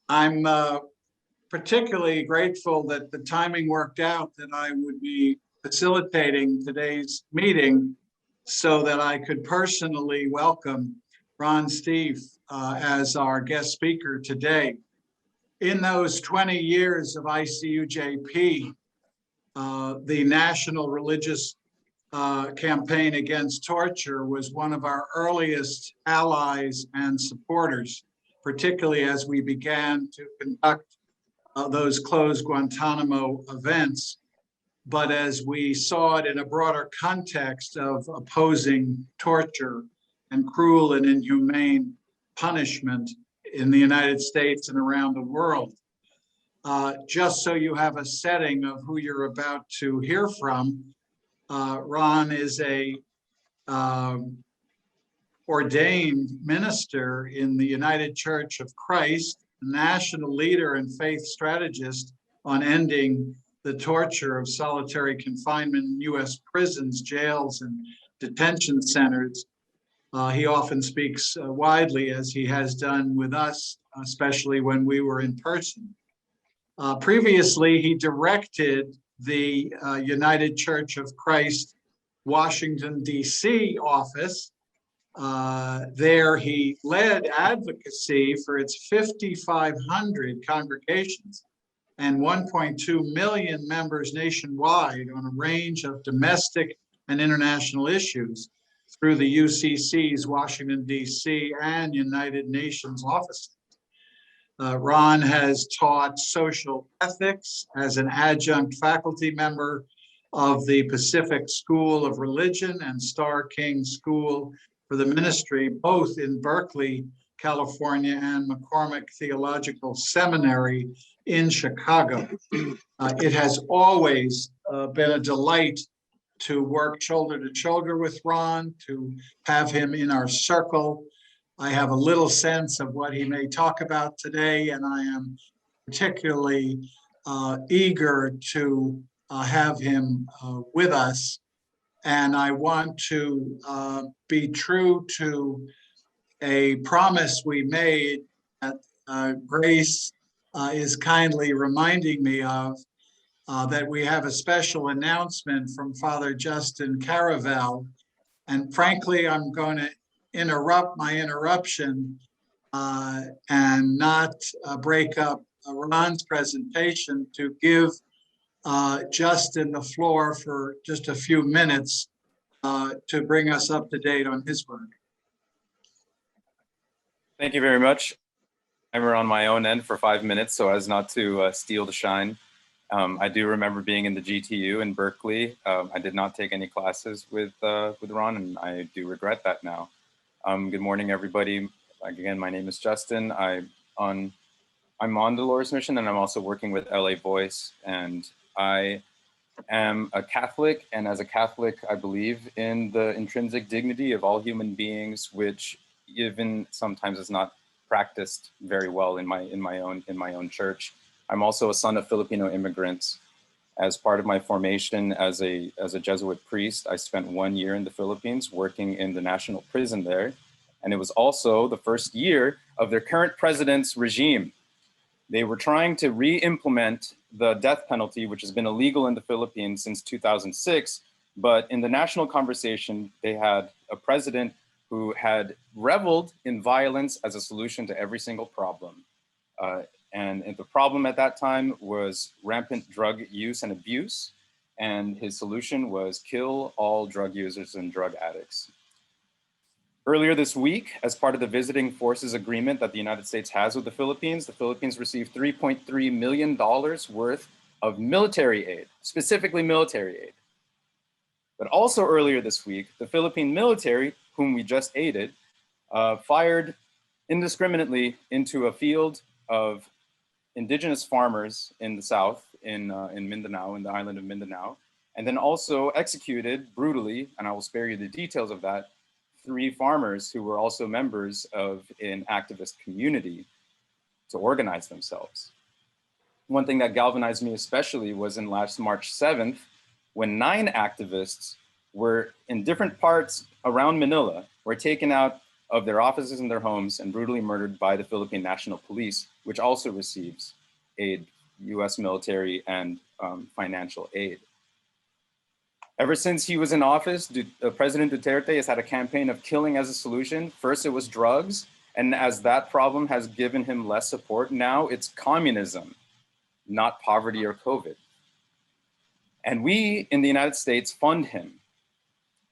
I'm particularly grateful that the timing worked out that I would be facilitating today's meeting so that I could personally welcome Ron Stief as our guest speaker today. In those 20 years of ICUJP, the National Religious Campaign Against Torture was one of our earliest allies and supporters, particularly as we began to conduct those closed Guantanamo events. But as we saw it in a broader context of opposing torture and cruel and inhumane punishment in the United States and around the world. Just so you have a setting of who you're about to hear from, Ron is a ordained minister in the United Church of Christ, a national leader and faith strategist on ending the torture of solitary confinement in U.S. prisons, jails, and detention centers. He often speaks widely, as he has done with us, especially when we were in person. Previously, he directed the United Church of Christ Washington, D.C. office. There he led advocacy for its 5,500 congregations and 1.2 million members nationwide on a range of domestic and international issues through the UCC's Washington, D.C. and United Nations offices. Ron has taught social ethics as an adjunct faculty member of the Pacific School of Religion and Starr King School for the Ministry, both in Berkeley, California, and McCormick Theological Seminary in Chicago. It has always been a delight to work shoulder to shoulder with Ron, to have him in our circle. I have a little sense of what he may talk about today, and I am particularly eager to have him with us. And I want to be true to a promise we made that Grace is kindly reminding me of, that we have a special announcement from Father Justin Caravel. And frankly, I'm going to interrupt my interruption and not break up Ron's presentation to give Justin the floor for just a few minutes to bring us up to date on his work. Thank you very much. I'm on my own end for 5 minutes so as not to steal the shine. I do remember being in the GTU in Berkeley. I did not take any classes with Ron, and I do regret that now. Good morning, everybody. Again, my name is Justin. I'm on Dolores Mission, and I'm also working with LA Voice. And I am a Catholic, and as a Catholic, I believe in the intrinsic dignity of all human beings, which even sometimes is not practiced very well in my own church. I'm also a son of Filipino immigrants. As part of my formation as a Jesuit priest, I spent 1 year in the Philippines working in the national prison there. And it was also the first year of their current president's regime. They were trying to re-implement the death penalty, which has been illegal in the Philippines since 2006. But in the national conversation, they had a president who had reveled in violence as a solution to every single problem. And the problem at that time was rampant drug use and abuse. And his solution was kill all drug users and drug addicts. Earlier this week, as part of the Visiting Forces Agreement that the United States has with the Philippines received $3.3 million worth of military aid, specifically military aid. But also earlier this week, the Philippine military, whom we just aided, fired indiscriminately into a field of indigenous farmers in the south, in Mindanao, in the island of Mindanao, and then also executed brutally, and I will spare you the details of that, 3 farmers who were also members of an activist community to organize themselves. One thing that galvanized me especially was in last March 7th, when 9 activists were in different parts around Manila, were taken out of their offices and their homes and brutally murdered by the Philippine National Police, which also receives aid, US military and financial aid. Ever since he was in office, President Duterte has had a campaign of killing as a solution. First it was drugs, and as that problem has given him less support, now it's communism, not poverty or COVID. And we in the United States fund him,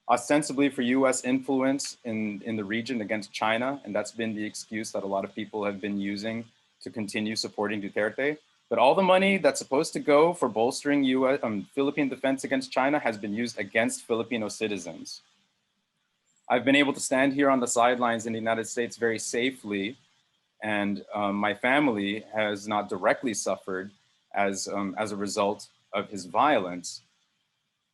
ostensibly for US influence in the region against China, and that's been the excuse that a lot of people have been using to continue supporting Duterte. But all the money that's supposed to go for bolstering Philippine defense against China has been used against Filipino citizens. I've been able to stand here on the sidelines in the United States very safely, and my family has not directly suffered as a result of his violence.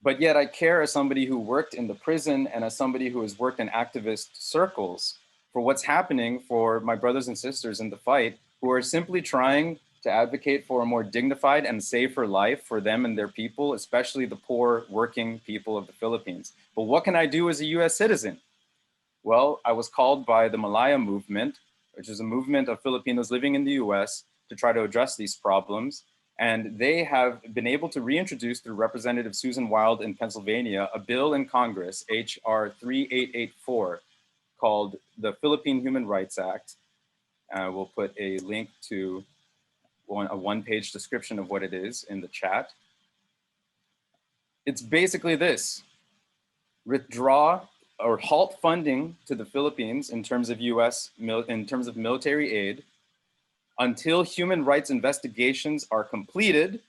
But yet I care as somebody who worked in the prison and as somebody who has worked in activist circles for what's happening for my brothers and sisters in the fight who are simply trying to advocate for a more dignified and safer life for them and their people, especially the poor working people of the Philippines. But what can I do as a US citizen? Well, I was called by the Malaya movement, which is a movement of Filipinos living in the US, to try to address these problems. And they have been able to reintroduce through Representative Susan Wild in Pennsylvania, a bill in Congress, HR 3884, called the Philippine Human Rights Act. We'll put a link to a one-page description of what it is in the chat. It's basically this: withdraw or halt funding to the Philippines in terms of military aid until human rights investigations are completed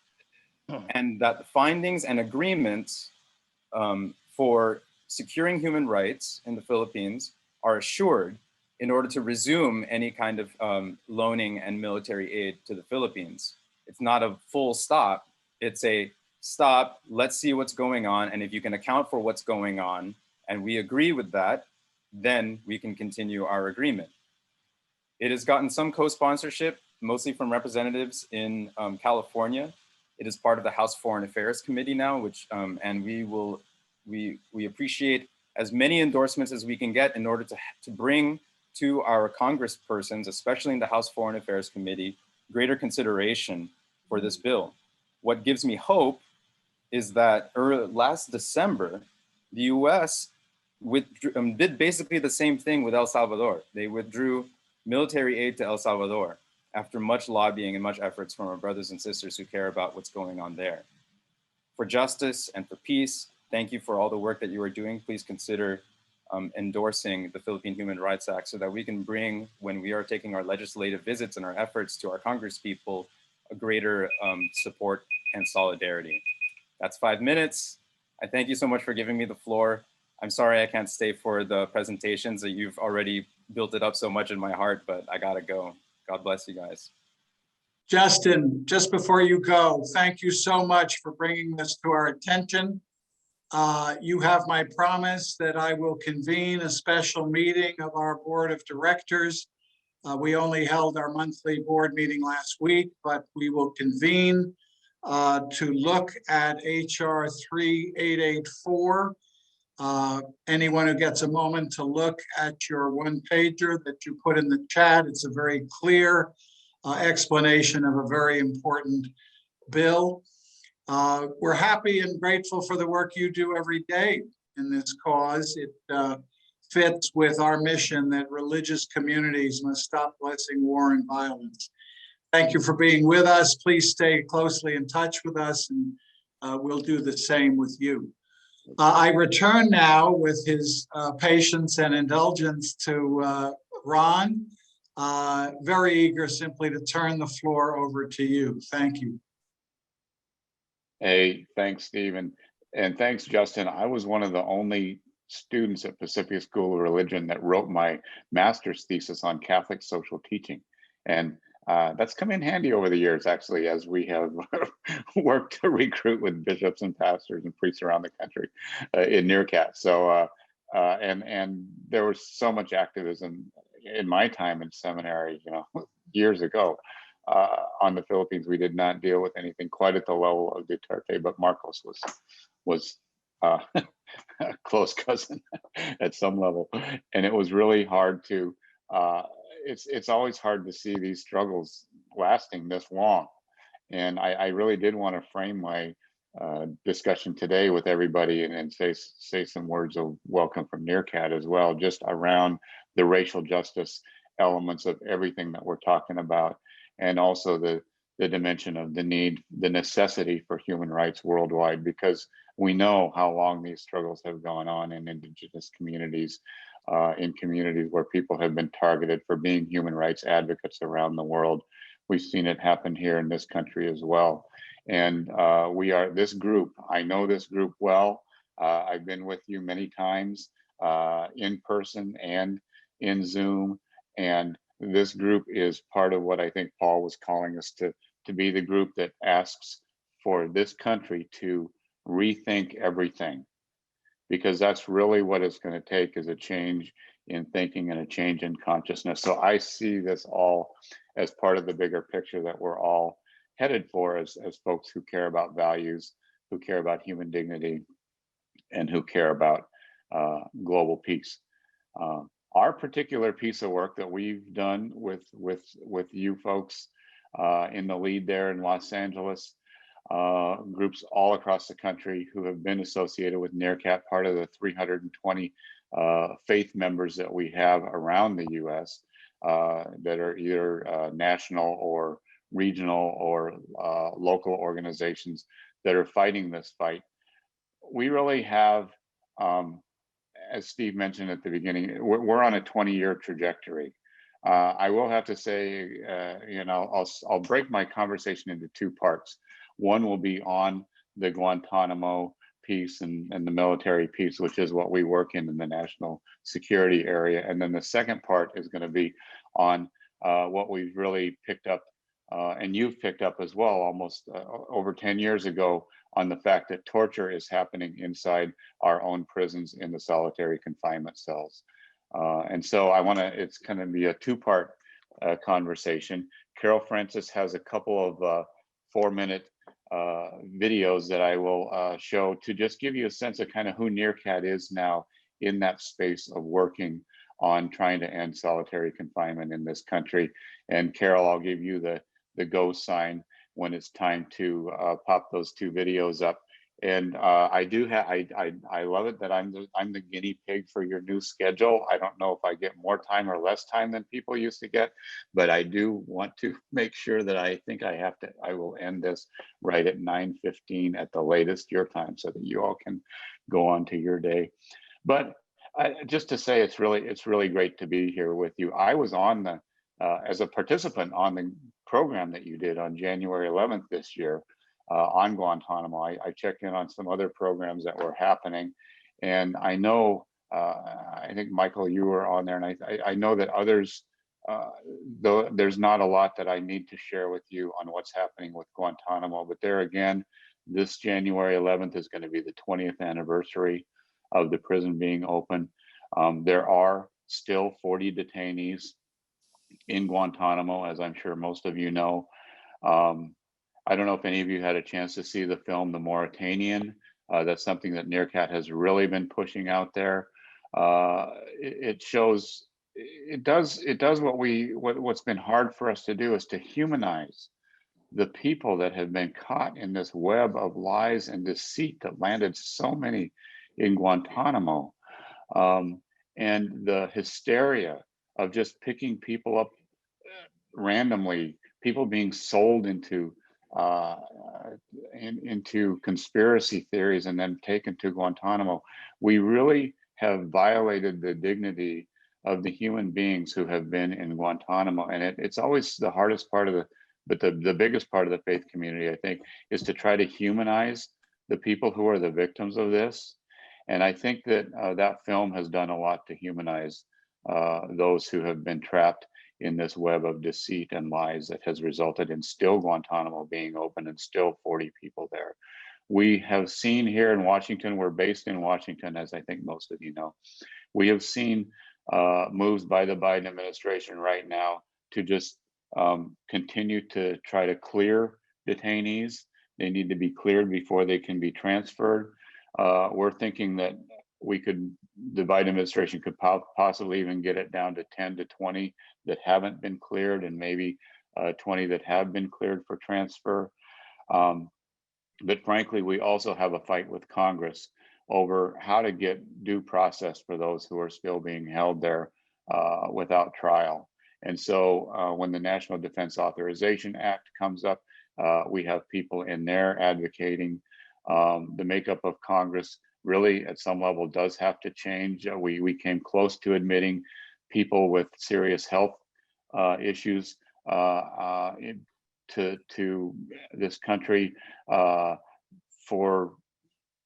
and that the findings and agreements for securing human rights in the Philippines are assured in order to resume any kind of loaning and military aid to the Philippines. It's not a full stop, it's a stop, let's see what's going on, and if you can account for what's going on, and we agree with that, then we can continue our agreement. It has gotten some co-sponsorship, mostly from representatives in California. It is part of the House Foreign Affairs Committee now, which and we appreciate as many endorsements as we can get in order to bring to our congresspersons, especially in the House Foreign Affairs Committee, greater consideration for this bill. What gives me hope is that last December, the US did basically the same thing with El Salvador. They withdrew military aid to El Salvador after much lobbying and much efforts from our brothers and sisters who care about what's going on there. For justice and for peace, thank you for all the work that you are doing. Please consider endorsing the Philippine Human Rights Act so that we can bring, when we are taking our legislative visits and our efforts to our congresspeople, a greater support and solidarity. That's 5 minutes. I thank you so much for giving me the floor. I'm sorry I can't stay for the presentations that you've already built it up so much in my heart, but I gotta go. God bless you guys. Justin, just before you go, thank you so much for bringing this to our attention. You have my promise that I will convene a special meeting of our board of directors. We only held our monthly board meeting last week, but we will convene to look at HR 3884. Anyone who gets a moment to look at your one-pager that you put in the chat, it's a very clear explanation of a very important bill. We're happy and grateful for the work you do every day in this cause. It fits with our mission that religious communities must stop blessing war and violence. Thank you for being with us. Please stay closely in touch with us, and we'll do the same with you. I return now with his patience and indulgence to Ron. Very eager simply to turn the floor over to you. Thank you. Hey, thanks, Stephen. And thanks, Justin. I was one of the only students at Pacific School of Religion that wrote my master's thesis on Catholic social teaching. And that's come in handy over the years, actually, as we have worked to recruit with bishops and pastors and priests around the country in NRCAT. So, and there was so much activism in my time in seminary, years ago. On the Philippines, we did not deal with anything quite at the level of Duterte, but Marcos was a close cousin at some level, and it was really hard to. It's always hard to see these struggles lasting this long, and I really did want to frame my discussion today with everybody and say some words of welcome from NRCAT as well, just around the racial justice elements of everything that we're talking about, and also the dimension of the need, the necessity for human rights worldwide, because we know how long these struggles have gone on in indigenous communities, in communities where people have been targeted for being human rights advocates around the world. We've seen it happen here in this country as well. And we are this group, I know this group well. I've been with you many times in person and in Zoom. And this group is part of what I think Paul was calling us to be the group that asks for this country to rethink everything, because that's really what it's going to take, is a change in thinking and a change in consciousness. So I see this all as part of the bigger picture that we're all headed for as folks who care about values, who care about human dignity, and who care about global peace. Our particular piece of work that we've done with you folks in the lead there in Los Angeles, groups all across the country who have been associated with NRCAT, part of the 320 faith members that we have around the US that are either national or regional or local organizations that are fighting this fight. We really have, as Steve mentioned at the beginning, we're on a 20-year trajectory. I will have to say, I'll break my conversation into two parts. One will be on the Guantanamo piece and the military piece, which is what we work in the national security area. And then the second part is going to be on what we've really picked up, and you've picked up as well, almost over 10 years ago, on the fact that torture is happening inside our own prisons in the solitary confinement cells. And so it's going to be a two-part conversation. Carol Francis has a couple of 4-minute videos that I will show to just give you a sense of kind of who NRCAT is now in that space of working on trying to end solitary confinement in this country. And Carol, I'll give you the go sign when it's time to pop those two videos up. And I love it that I'm the guinea pig for your new schedule. I don't know if I get more time or less time than people used to get, but I do want to make sure that I will end this right at 9:15 at the latest your time, so that you all can go on to your day. But just to say, it's really great to be here with you. I was on as a participant on the program that you did on January 11th this year. On Guantanamo. I checked in on some other programs that were happening, and I know, I think Michael, you were on there, and I know that others, though there's not a lot that I need to share with you on what's happening with Guantanamo, but there again, this January 11th is going to be the 20th anniversary of the prison being open. There are still 40 detainees in Guantanamo, as I'm sure most of you know. I don't know if any of you had a chance to see the film, The Mauritanian. That's something that NRCAT has really been pushing out there. It does what's been hard for us to do, is to humanize the people that have been caught in this web of lies and deceit that landed so many in Guantanamo. And the hysteria of just picking people up randomly, people being sold into conspiracy theories and then taken to Guantanamo. We really have violated the dignity of the human beings who have been in Guantanamo. And it's always the hardest part of the biggest part of the faith community, I think, is to try to humanize the people who are the victims of this. And I think that that film has done a lot to humanize those who have been trapped in this web of deceit and lies that has resulted in still Guantanamo being open and still 40 people there. We have seen here in Washington, we're based in Washington, as I think most of you know, we have seen moves by the Biden administration right now to just continue to try to clear detainees. They need to be cleared before they can be transferred. We're thinking that the Biden administration could possibly even get it down to 10 to 20 that haven't been cleared, and maybe 20 that have been cleared for transfer. But frankly, we also have a fight with Congress over how to get due process for those who are still being held there without trial. And so when the National Defense Authorization Act comes up, we have people in there advocating. The makeup of Congress really at some level does have to change. We came close to admitting people with serious health issues to this country for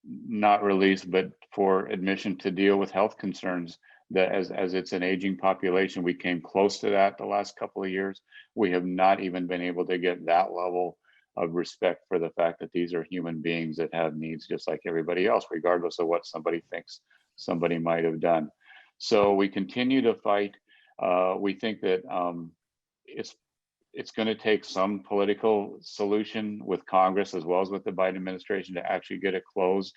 not release, but for admission to deal with health concerns. That as it's an aging population, we came close to that the last couple of years. We have not even been able to get that level of respect for the fact that these are human beings that have needs just like everybody else, regardless of what somebody thinks somebody might have done. So we continue to fight. We think that it's going to take some political solution with Congress as well as with the Biden administration to actually get it closed.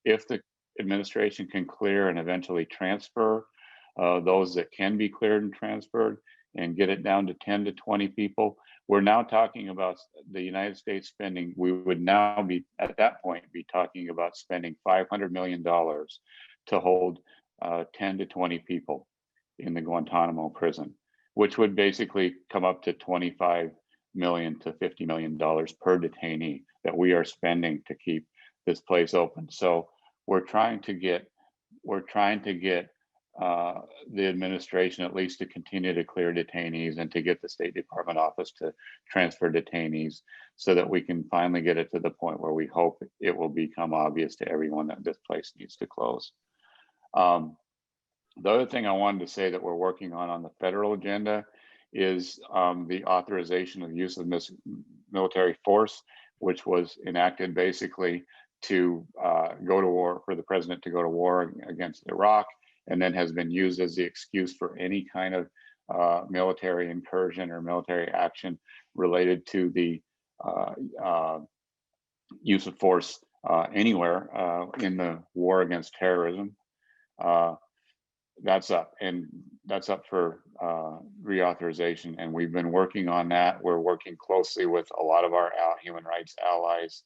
If the administration can clear and eventually transfer those that can be cleared and transferred and get it down to 10 to 20 people, we're now talking about the United States spending. We would now be, at that point, be talking about spending $500 million to hold 10 to 20 people in the Guantanamo prison, which would basically come up to $25 million to $50 million per detainee that we are spending to keep this place open. So we're trying to get the administration at least to continue to clear detainees and to get the State Department office to transfer detainees so that we can finally get it to the point where we hope it will become obvious to everyone that this place needs to close. The other thing I wanted to say that we're working on the federal agenda is the authorization of use of military force, which was enacted basically to go to war, for the president to go to war against Iraq, and then has been used as the excuse for any kind of military incursion or military action related to the use of force anywhere in the war against terrorism. That's up for reauthorization, and we've been working on that. We're working closely with a lot of our human rights allies.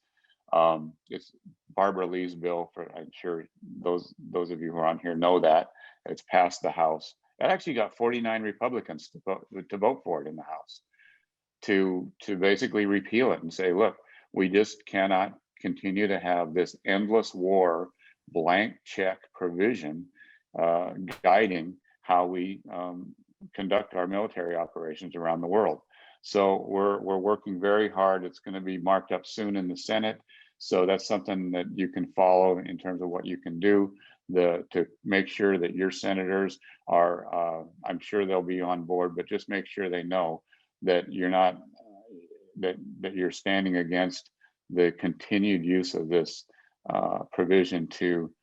It's Barbara Lee's bill. I'm sure those of you who are on here know that it's passed the House. It actually got 49 Republicans to vote for it in the House to basically repeal it and say, look, we just cannot continue to have this endless war blank check provision guiding how we conduct our military operations around the world. So we're working very hard. It's going to be marked up soon in the Senate. So that's something that you can follow in terms of what you can do to make sure that your senators are, I'm sure they'll be on board, but just make sure they know that you're not, that you're standing against the continued use of this provision to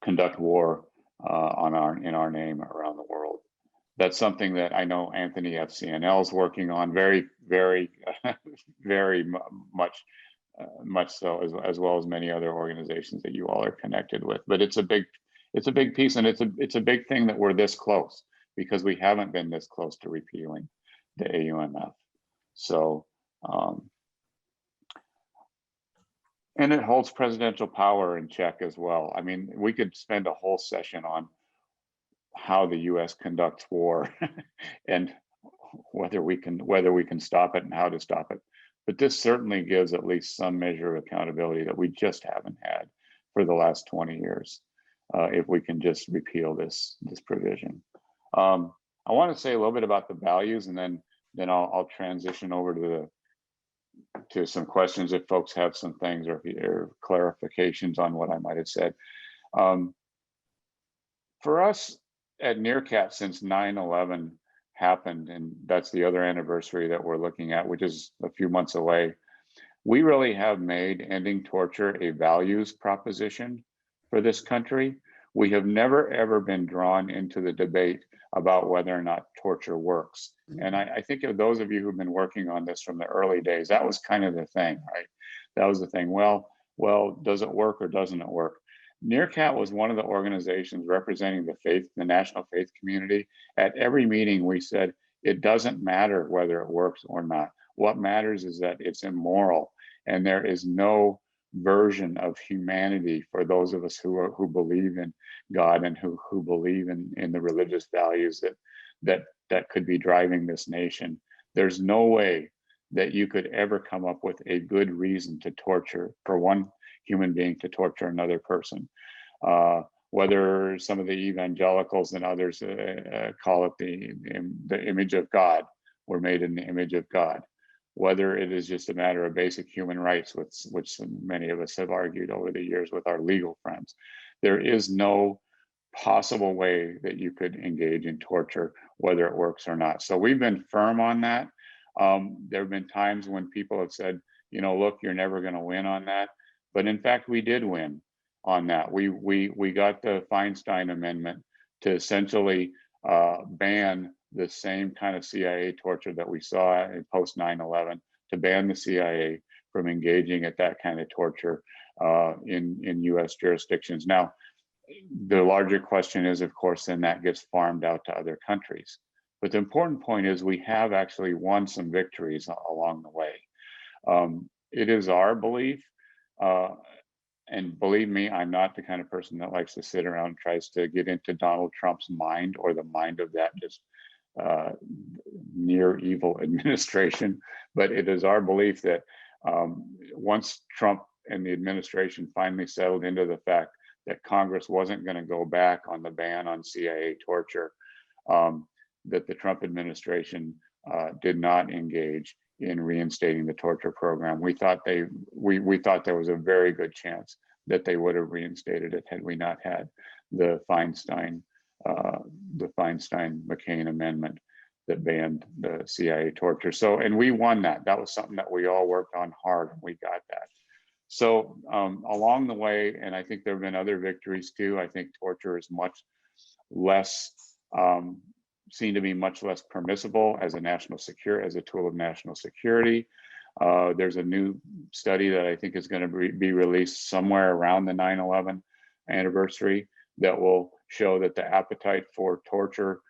conduct war in our name around the world. That's something that I know Anthony FCNL is working on very, very, very much so, as well as many other organizations that you all are connected with. But it's a big piece, and it's a big thing that we're this close, because we haven't been this close to repealing the AUMF. So, and it holds presidential power in check as well. I mean, we could spend a whole session on how the U.S. conducts war and whether we can stop it and how to stop it. But this certainly gives at least some measure of accountability that we just haven't had for the last 20 years. If we can just repeal this provision. I want to say a little bit about the values, and then I'll transition over to some questions if folks have some things or clarifications on what I might have said. For us at NRCAT, since 9/11 happened, and that's the other anniversary that we're looking at, which is a few months away, we really have made ending torture a values proposition for this country. We have never, ever been drawn into the debate about whether or not torture works. And I think of those of you who've been working on this from the early days, that was kind of the thing, right? That was the thing. Well, well, does it work or doesn't it work? NRCAT was one of the organizations representing the national faith community. At every meeting, we said, it doesn't matter whether it works or not. What matters is that it's immoral, and there is no version of humanity for those of us who believe in God and who believe in the religious values that could be driving this nation. There's no way that you could ever come up with a good reason to torture, for one human being to torture another person. Whether some of the evangelicals and others call it the image of God, we're made in the image of God. Whether it is just a matter of basic human rights, which many of us have argued over the years with our legal friends. There is no possible way that you could engage in torture, whether it works or not. So we've been firm on that. There have been times when people have said, look, you're never going to win on that. But in fact, we did win on that. We got the Feinstein Amendment to essentially ban the same kind of CIA torture that we saw in post 9/11, to ban the CIA from engaging at that kind of torture in US jurisdictions. Now, the larger question is, of course, then that gets farmed out to other countries. But the important point is we have actually won some victories along the way. It is our belief, and believe me, I'm not the kind of person that likes to sit around and tries to get into Donald Trump's mind or the mind of that just near evil administration. But it is our belief that once Trump and the administration finally settled into the fact that Congress wasn't going to go back on the ban on CIA torture, that the Trump administration did not engage in reinstating the torture program. We thought we thought there was a very good chance that they would have reinstated it had we not had the Feinstein-McCain amendment that banned the CIA torture. So, and we won that. That was something that we all worked on hard, and we got that. So along the way, and I think there have been other victories too. I think torture is much less seen to be much less permissible as a tool of national security. There's a new study that I think is going to be released somewhere around the 9/11 anniversary that will show that the appetite for torture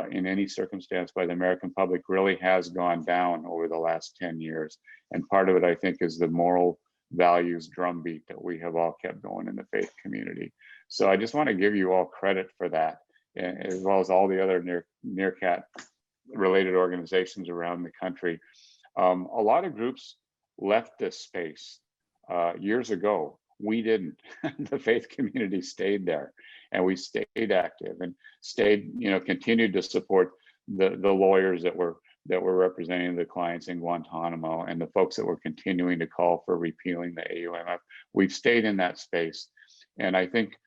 in any circumstance by the American public really has gone down over the last 10 years. And part of it, I think, is the moral values drumbeat that we have all kept going in the faith community. So I just want to give you all credit for that, as well as all the other NRCAT related organizations around the country. A lot of groups left this space years ago. We didn't. The faith community stayed there, and we stayed active and continued to support the lawyers that were representing the clients in Guantanamo and the folks that were continuing to call for repealing the AUMF. We've stayed in that space, and I think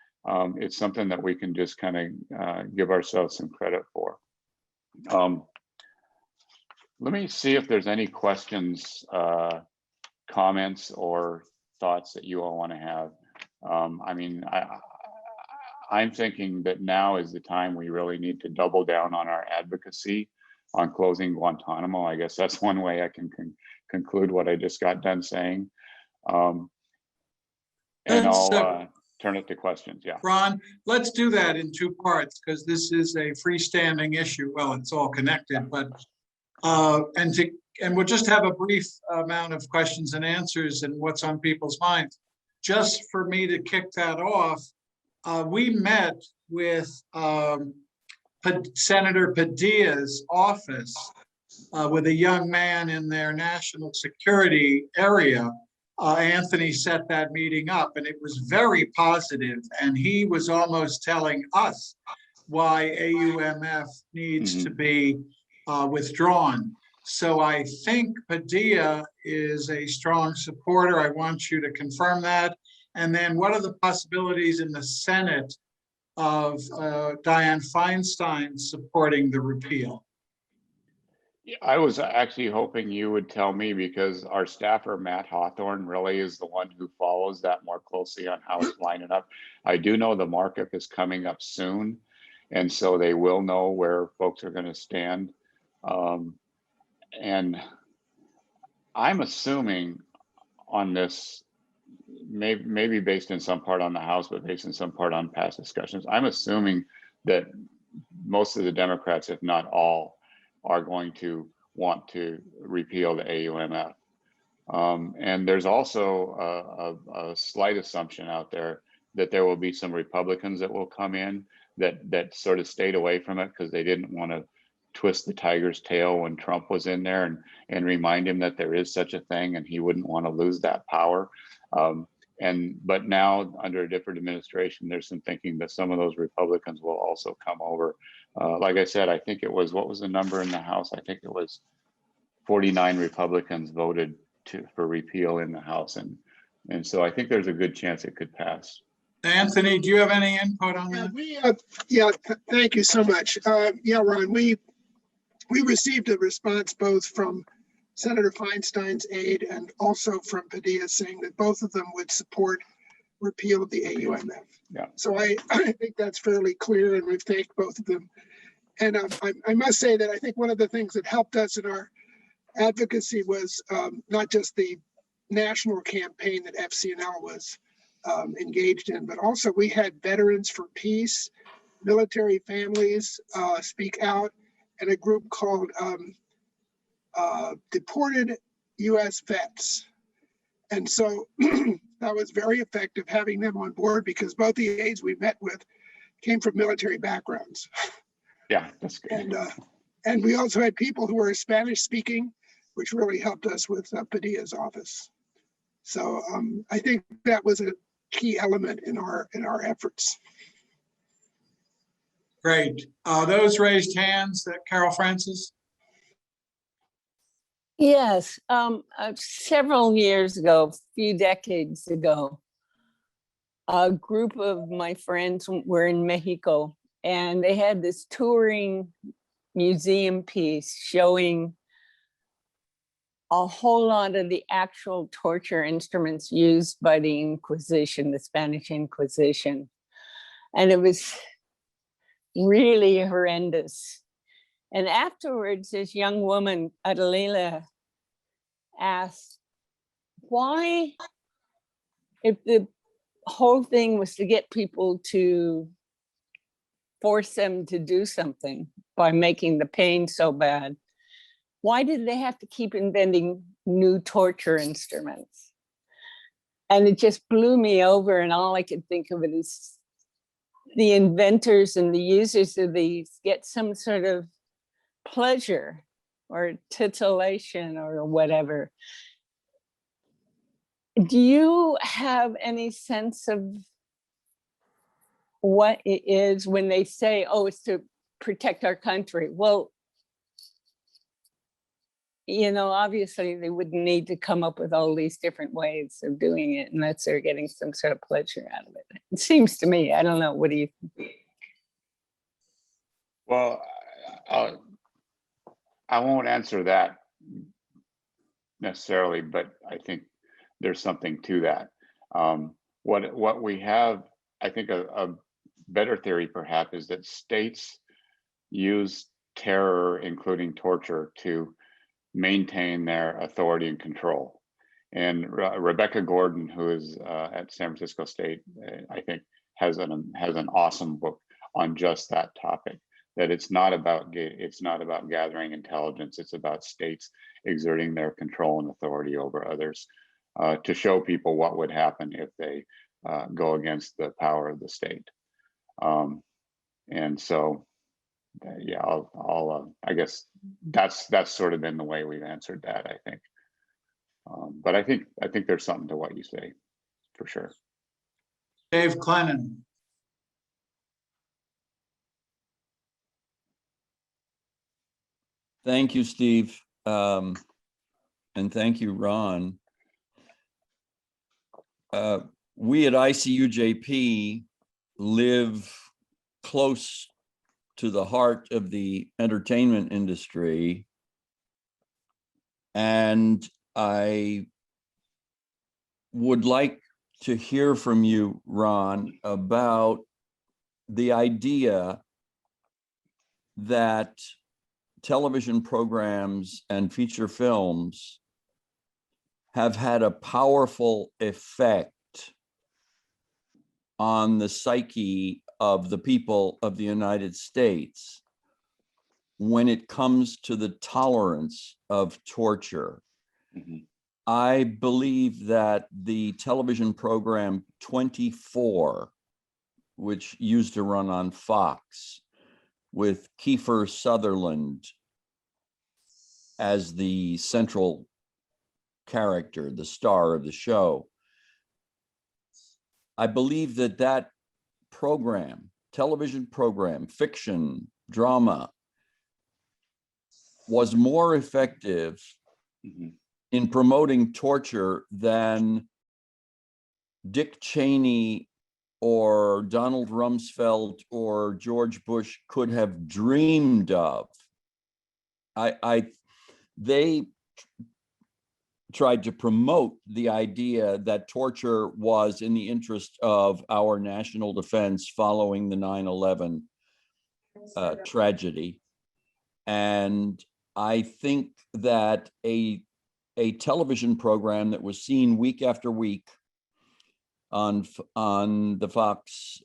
it's something that we can just kind of give ourselves some credit for. Let me see if there's any questions, comments, or thoughts that you all want to have. I'm thinking that now is the time we really need to double down on our advocacy on closing Guantanamo. I guess that's one way I can conclude what I just got done saying. And I'll turn it to questions. Yeah, Ron, let's do that in two parts, because this is a freestanding issue. Well, it's all connected, but and we'll just have a brief amount of questions and answers and what's on people's minds. Just for me to kick that off, we met with Senator Padilla's office with a young man in their national security area. Anthony set that meeting up, and it was very positive, and he was almost telling us why AUMF needs to be withdrawn. So I think Padilla is a strong supporter. I want you to confirm that. And then what are the possibilities in the Senate of Dianne Feinstein supporting the repeal? I was actually hoping you would tell me, because our staffer, Matt Hawthorne, really is the one who follows that more closely on how it's lining up. I do know the markup is coming up soon, and so they will know where folks are going to stand. And I'm assuming on this maybe based in some part on the House, but based in some part on past discussions, I'm assuming that most of the Democrats, if not all, are going to want to repeal the AUMF. And there's also a slight assumption out there that there will be some Republicans that will come in that sort of stayed away from it because they didn't want to twist the tiger's tail when Trump was in there and remind him that there is such a thing and he wouldn't want to lose that power. But now under a different administration, there's some thinking that some of those Republicans will also come over. Like I said, I think it was, what was the number in the House? I think it was 49 Republicans voted for repeal in the House. And so I think there's a good chance it could pass. Anthony, do you have any input on that? Thank you so much. Yeah, Ron, we received a response both from Senator Feinstein's aide and also from Padilla saying that both of them would support repeal of the AUMF. Yeah. So I think that's fairly clear, and we've thanked both of them. And I must say that I think one of the things that helped us in our advocacy was not just the national campaign that FCNL was engaged in, but also we had Veterans for Peace, military families speak out, and a group called Deported U.S. Vets. And so that was very effective having them on board because both the aides we met with came from military backgrounds. Yeah, that's good. And we also had people who were Spanish speaking, which really helped us with Padilla's office. So I think that was a key element in our efforts. Great. Those raised hands, that Carol Francis? Yes, several years ago, a few decades ago, a group of my friends were in Mexico and they had this touring museum piece showing a whole lot of the actual torture instruments used by the Inquisition, the Spanish Inquisition. And it was really horrendous. And afterwards, this young woman, Adelila, asked, why, if the whole thing was to get people to force them to do something by making the pain so bad, why did they have to keep inventing new torture instruments? And it just blew me over, and all I could think of it is the inventors and the users of these get some sort of pleasure or titillation or whatever. Do you have any sense of what it is when they say, oh, it's to protect our country? Well, you know, obviously they wouldn't need to come up with all these different ways of doing it unless they're getting some sort of pleasure out of it. It seems to me. I don't know. What do you think? Well, I won't answer that necessarily, but I think there's something to that. What we have, I think a better theory perhaps is that states use terror, including torture, to maintain their authority and control. And Rebecca Gordon, who is at San Francisco State, I think has an awesome book on just that topic. That it's not about gathering intelligence. It's about states exerting their control and authority over others to show people what would happen if they go against the power of the state. And so, yeah, I guess that's sort of been the way we've answered that, I think. But I think there's something to what you say, for sure. Dave Clennon. Thank you, Steve. And thank you, Ron. We at ICUJP live close to the heart of the entertainment industry. And I would like to hear from you, Ron, about the idea that television programs and feature films have had a powerful effect on the psyche of the people of the United States when it comes to the tolerance of torture. Mhm. I believe that the television program 24, which used to run on Fox, with Kiefer Sutherland as the central character, the star of the show, I believe that that program, television program, fiction, drama, was more effective Mhm. in promoting torture than Dick Cheney or Donald Rumsfeld or George Bush could have dreamed of. They tried to promote the idea that torture was in the interest of our national defense following the 9/11 tragedy. And I think that a television program that was seen week after week on the Fox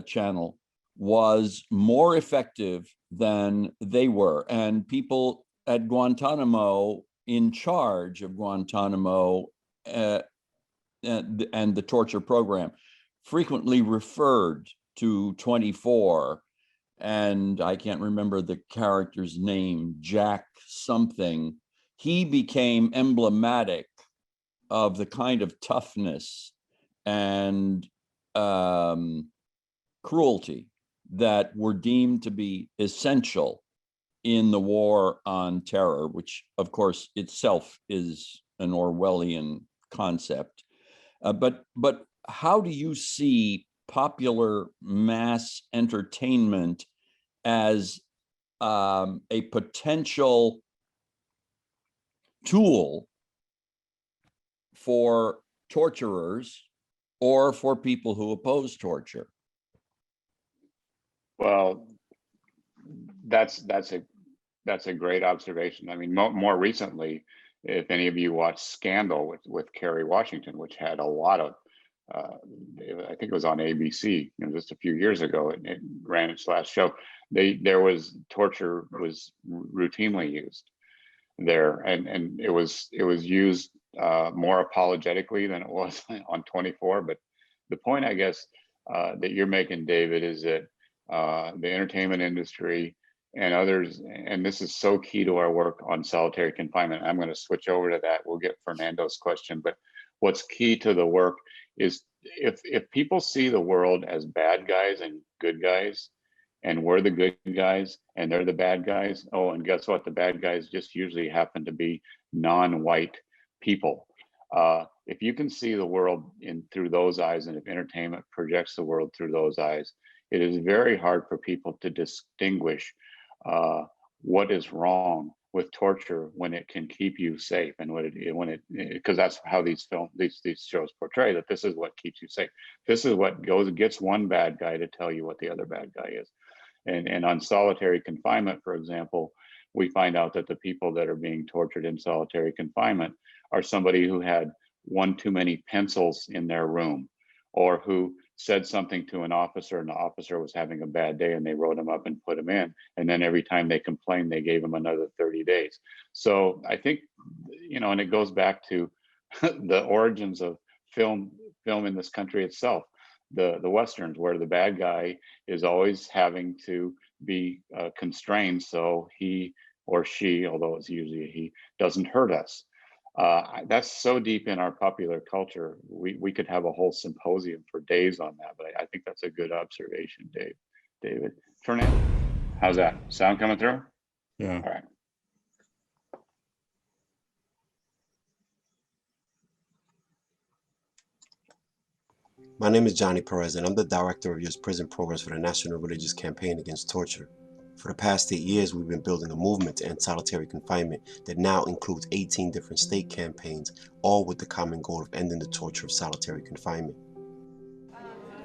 channel was more effective than they were. And people at Guantanamo, in charge of Guantanamo and the torture program, frequently referred to 24, and I can't remember the character's name, Jack something. He became emblematic of the kind of toughness and cruelty that were deemed to be essential in the war on terror, which of course itself is an Orwellian concept. But how do you see popular mass entertainment as a potential tool for torturers or for people who oppose torture? Well, that's a great observation. I mean, more recently, if any of you watched Scandal with Kerry Washington, which had a lot of, I think it was on ABC, just a few years ago, it ran its last show. Torture was routinely used there, and it was used more apologetically than it was on 24. But the point, I guess, that you're making, David, is that the entertainment industry and others, and this is so key to our work on solitary confinement. I'm going to switch over to that. We'll get Fernando's question, but what's key to the work is if people see the world as bad guys and good guys, and we're the good guys and they're the bad guys. Oh, and guess what? The bad guys just usually happen to be non-white people. If you can see the world through those eyes, and if entertainment projects the world through those eyes, it is very hard for people to distinguish what is wrong with torture when it can keep you safe, and because that's how these shows portray that this is what keeps you safe. This is what gets one bad guy to tell you what the other bad guy is. And on solitary confinement, for example, we find out that the people that are being tortured in solitary confinement are somebody who had one too many pencils in their room, or who said something to an officer and the officer was having a bad day and they wrote him up and put him in. And then every time they complained, they gave him another 30 days. So I think, and it goes back to the origins of film in this country itself. The Westerns, where the bad guy is always having to be constrained so he or she, although it's usually a he, doesn't hurt us. That's so deep in our popular culture. We could have a whole symposium for days on that, but I think that's a good observation, David. Fernando, how's that? Sound coming through? Yeah. All right. My name is Johnny Perez, and I'm the Director of U.S. Prison Programs for the National Religious Campaign Against Torture. For the past 8 years, we've been building a movement to end solitary confinement that now includes 18 different state campaigns, all with the common goal of ending the torture of solitary confinement.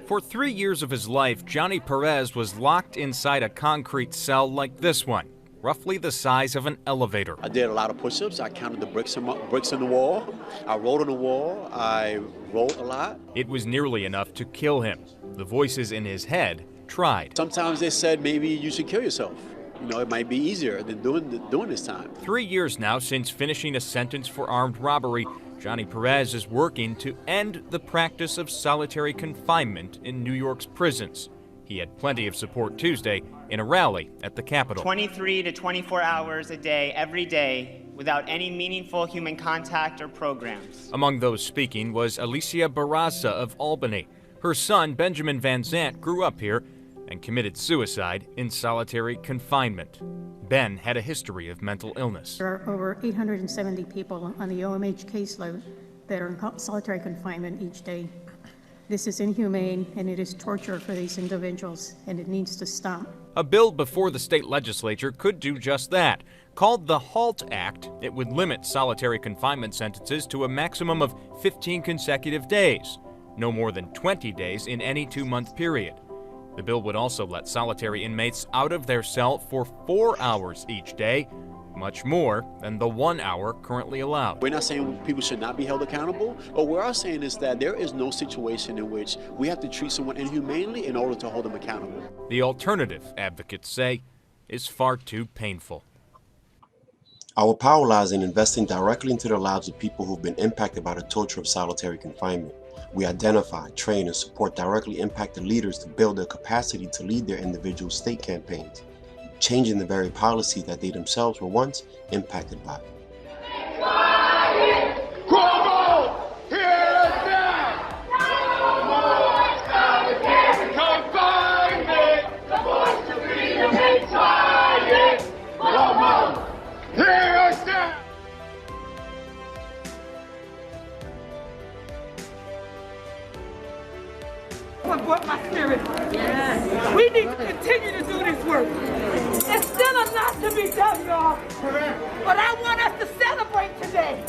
For 3 years of his life, Johnny Perez was locked inside a concrete cell like this one. roughly the size of an elevator. I did a lot of push-ups. I counted the bricks in the wall. I wrote on the wall. I wrote a lot. It was nearly enough to kill him. The voices in his head tried. Sometimes they said maybe you should kill yourself. You know, it might be easier than doing this time. 3 years now since finishing a sentence for armed robbery, Johnny Perez is working to end the practice of solitary confinement in New York's prisons. He had plenty of support Tuesday in a rally at the Capitol. 23 to 24 hours a day, every day, without any meaningful human contact or programs. Among those speaking was Alicia Barraza of Albany. Her son, Benjamin Van Zant, grew up here and committed suicide in solitary confinement. Ben had a history of mental illness. There are over 870 people on the OMH caseload that are in solitary confinement each day. This is inhumane and it is torture for these individuals, and it needs to stop. A bill before the state legislature could do just that. Called the HALT Act, it would limit solitary confinement sentences to a maximum of 15 consecutive days, no more than 20 days in any 2-month period. The bill would also let solitary inmates out of their cell for 4 hours each day, much more than the 1 hour currently allowed. We're not saying people should not be held accountable. What we are saying is that there is no situation in which we have to treat someone inhumanely in order to hold them accountable. The alternative, advocates say, is far too painful. Our power lies in investing directly into the lives of people who've been impacted by the torture of solitary confinement. We identify, train, and support directly impacted leaders to build their capacity to lead their individual state campaigns, changing the very policy that they themselves were once impacted by. What my spirit. Yes. We need to continue to do this work. There's still a lot to be done, y'all. But I want us to celebrate today.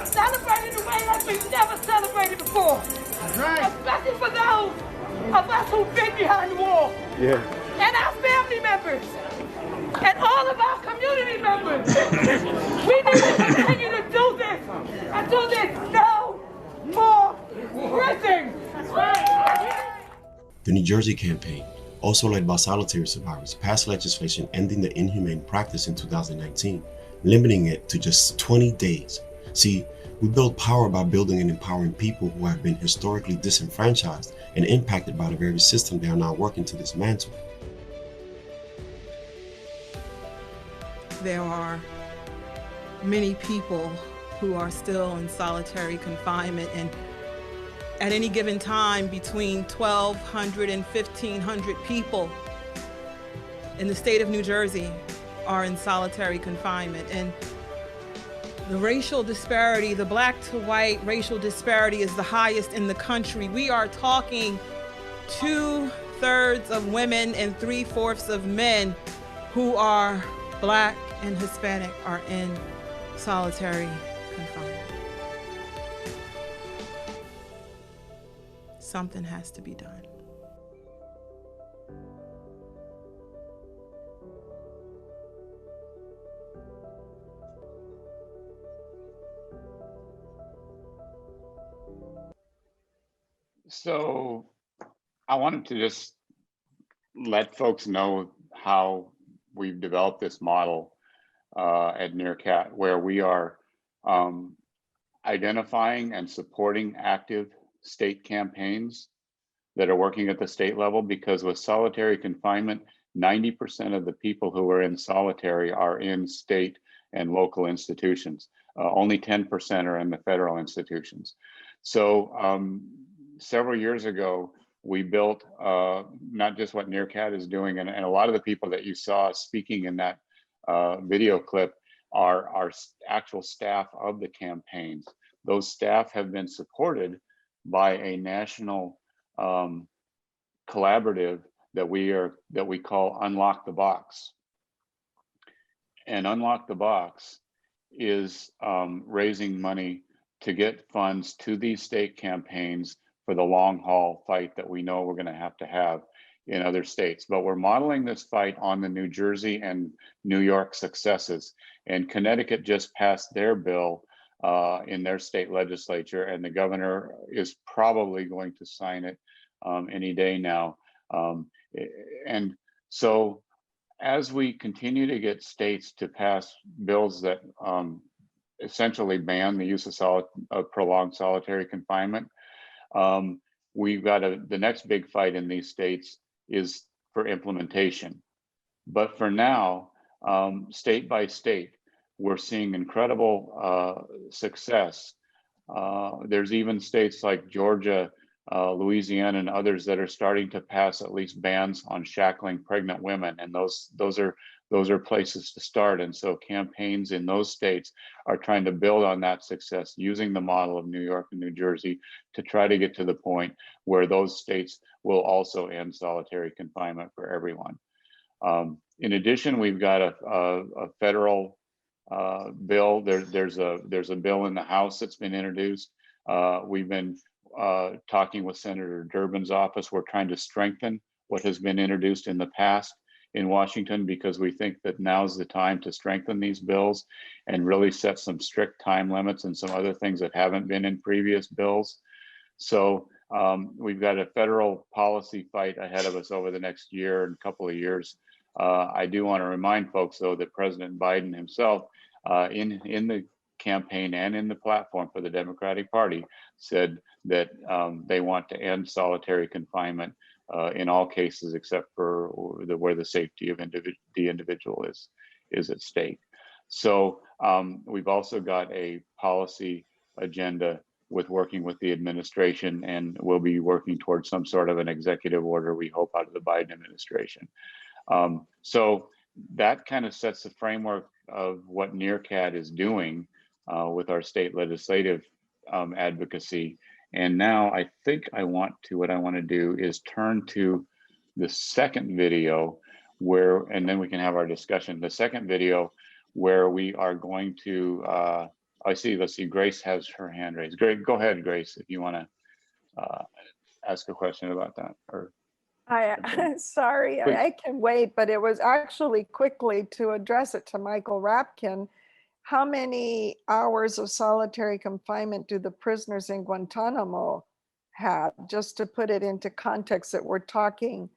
Celebrate in a way like we've never celebrated before. Especially for those of us who've been behind the wall. Yeah. And our family members. And all of our community members. We need to continue to do this. And do this no more prison. That's right. The New Jersey campaign, also led by solitary survivors, passed legislation ending the inhumane practice in 2019, limiting it to just 20 days. See, we build power by building and empowering people who have been historically disenfranchised and impacted by the very system they are now working to dismantle. There are many people who are still in solitary confinement, and at any given time, between 1,200 and 1,500 people in the state of New Jersey are in solitary confinement. And the racial disparity, the black to white racial disparity, is the highest in the country. We are talking 2/3 of women and 3/4 of men who are black and Hispanic are in solitary confinement. Something has to be done. So I wanted to just let folks know how we've developed this model at NRCAT, where we are identifying and supporting active state campaigns that are working at the state level, because with solitary confinement, 90% of the people who are in solitary are in state and local institutions. Only 10% are in the federal institutions. So several years ago, we built not just what NRCAT is doing, and a lot of the people that you saw speaking in that video clip are our actual staff of the campaigns. Those staff have been supported by a national collaborative that we call Unlock the Box. And Unlock the Box is raising money to get funds to these state campaigns for the long haul fight that we know we're going to have in other states. But we're modeling this fight on the New Jersey and New York successes. And Connecticut just passed their bill in their state legislature, and the governor is probably going to sign it any day now. And so as we continue to get states to pass bills that essentially ban the use of prolonged solitary confinement, we've got the next big fight in these states is for implementation. But for now, state by state, we're seeing incredible success. There's even states like Georgia, Louisiana, and others that are starting to pass at least bans on shackling pregnant women, and those are places to start. And so campaigns in those states are trying to build on that success, using the model of New York and New Jersey to try to get to the point where those states will also end solitary confinement for everyone. In addition, we've got a federal bill. There's a bill in the House that's been introduced. We've been talking with Senator Durbin's office. We're trying to strengthen what has been introduced in the past in Washington, because we think that now's the time to strengthen these bills and really set some strict time limits and some other things that haven't been in previous bills. So we've got a federal policy fight ahead of us over the next year and couple of years. I do want to remind folks, though, that President Biden himself, in the campaign and in the platform for the Democratic Party, said that they want to end solitary confinement in all cases except for where the safety of the individual is at stake. So we've also got a policy agenda with working with the administration, and we'll be working towards some sort of an executive order, we hope, out of the Biden administration. So that kind of sets the framework of what NRCAT is doing with our state legislative advocacy. And now I think what I want to do is turn to the second video and then we can have our discussion. The second video where we are going to, let's see, Grace has her hand raised. Great, go ahead, Grace, if you want to ask a question about that. Sorry, I can wait, but it was actually quickly to address it to Michael Rapkin. How many hours of solitary confinement do the prisoners in Guantanamo have? Just to put it into context that we're talking,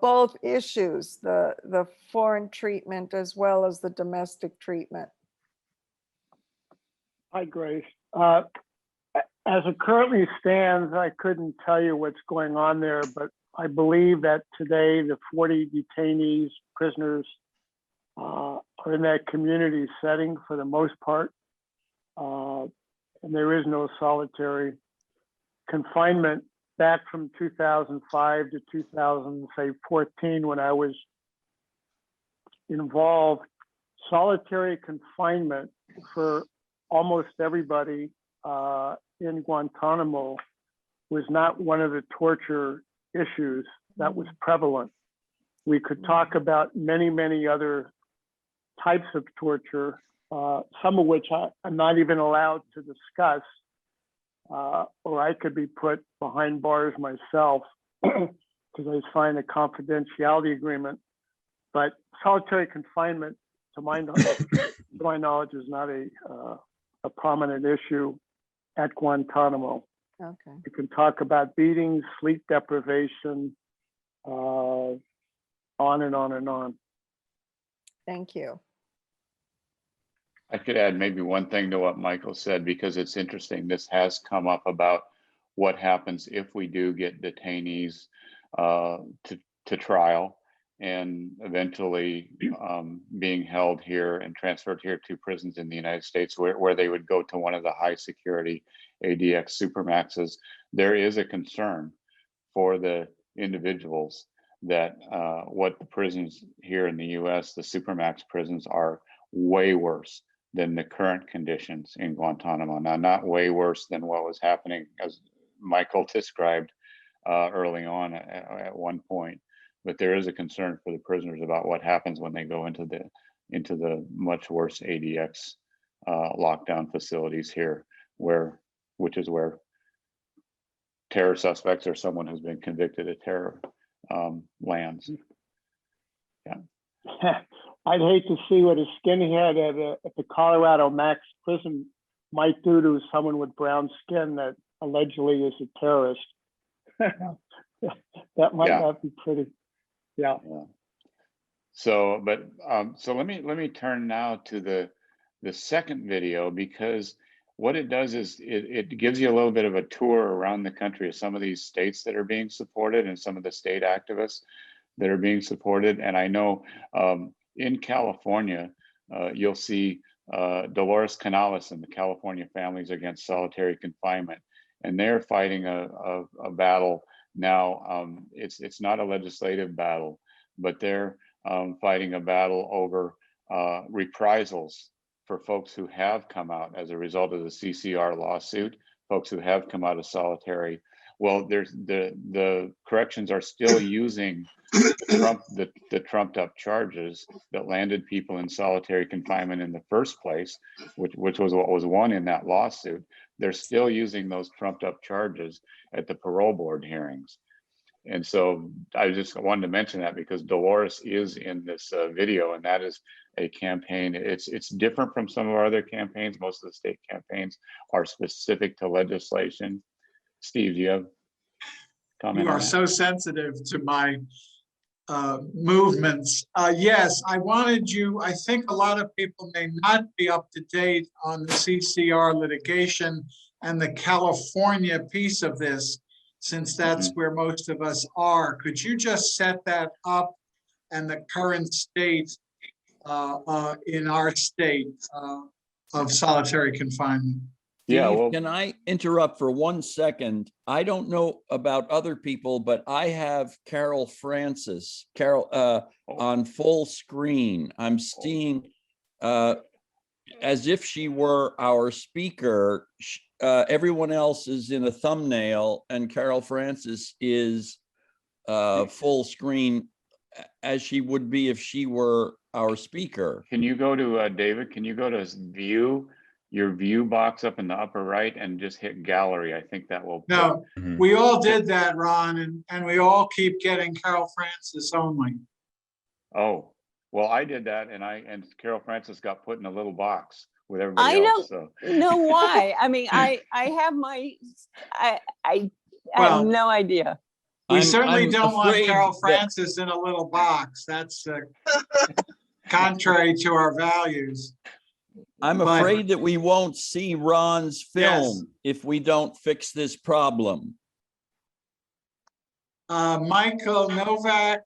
both issues, the foreign treatment as well as the domestic treatment. Hi, Grace. As it currently stands, I couldn't tell you what's going on there, but I believe that today the 40 detainees, prisoners, are in that community setting for the most part. And there is no solitary confinement. Back from 2005 to 2014, when I was involved, solitary confinement for almost everybody in Guantanamo was not one of the torture issues that was prevalent. We could talk about many, many other types of torture, some of which I'm not even allowed to discuss, or I could be put behind bars myself because I signed a confidentiality agreement. But solitary confinement, to my knowledge, is not a prominent issue at Guantanamo. Okay. You can talk about beatings, sleep deprivation, on and on and on. Thank you. I could add maybe one thing to what Michael said, because it's interesting. This has come up about what happens if we do get detainees to trial and eventually being held here and transferred here to prisons in the United States where they would go to one of the high security ADX supermaxes. There is a concern for the individuals that what the prisons here in the US, the supermax prisons, are way worse than the current conditions in Guantanamo. Now, not way worse than what was happening, as Michael described early on at one point, but there is a concern for the prisoners about what happens when they go into the much worse ADX lockdown facilities here, which is where terror suspects or someone who's been convicted of terror lands. Yeah. I'd hate to see what a skinhead at the Colorado Max prison might do to someone with brown skin that allegedly is a terrorist. That might not be pretty. Yeah. So, but so let me turn now to the second video, because what it does is it gives you a little bit of a tour around the country of some of these states that are being supported and some of the state activists that are being supported. And I know in California, you'll see Dolores Canales and the California Families Against Solitary Confinement, and they're fighting a battle now. It's not a legislative battle, but they're fighting a battle over reprisals for folks who have come out as a result of the CCR lawsuit, folks who have come out of solitary. Well, there's the corrections are still using the trumped up charges that landed people in solitary confinement in the first place, which was what was won in that lawsuit. They're still using those trumped up charges at the parole board hearings. And so I just wanted to mention that because Dolores is in this video, and that is a campaign. It's different from some of our other campaigns. Most of the state campaigns are specific to legislation. Steve, do you have comment? You are so sensitive to my movements. Yes, I wanted you, I think a lot of people may not be up to date on the CCR litigation and the California piece of this, since that's where most of us are. Could you just set that up and the current state in our state of solitary confinement? Yeah, well, can I interrupt for 1 second? I don't know about other people, but I have Carol Francis, on full screen. I'm seeing as if she were our speaker. Everyone else is in a thumbnail, and Carol Francis is full screen, as she would be if she were our speaker. Can you go to David? Can you go to view? Your view box up in the upper right and just hit gallery. I think that will. No, we all did that, Ron, and we all keep getting Carol Francis only. Oh, well, I did that, and Carol Francis got put in a little box with everybody else. I don't know why. I mean, I have my, I have no idea. We certainly don't want Carol Francis in a little box. That's contrary to our values. I'm afraid that we won't see Ron's film if we don't fix this problem. Michael Novak,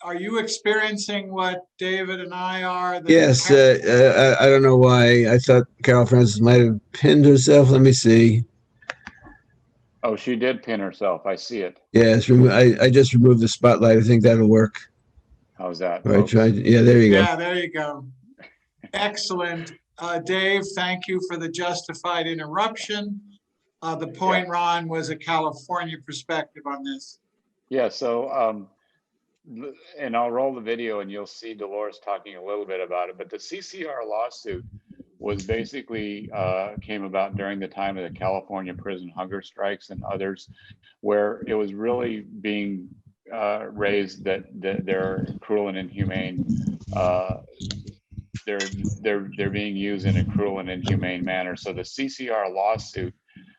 are you experiencing what David and I are? Yes, I don't know why. I thought Carol Francis might have pinned herself. Let me see. Oh, she did pin herself. I see it. Yes, I just removed the spotlight. I think that'll work. How's that? Right, yeah, there you go. Yeah, there you go. Excellent. Dave, thank you for the justified interruption. The point, Ron, was a California perspective on this. Yeah, so, and I'll roll the video and you'll see Dolores talking a little bit about it, but the CCR lawsuit was basically came about during the time of the California prison hunger strikes and others, where it was really being raised that they're cruel and inhumane. They're being used in a cruel and inhumane manner. So the CCR lawsuit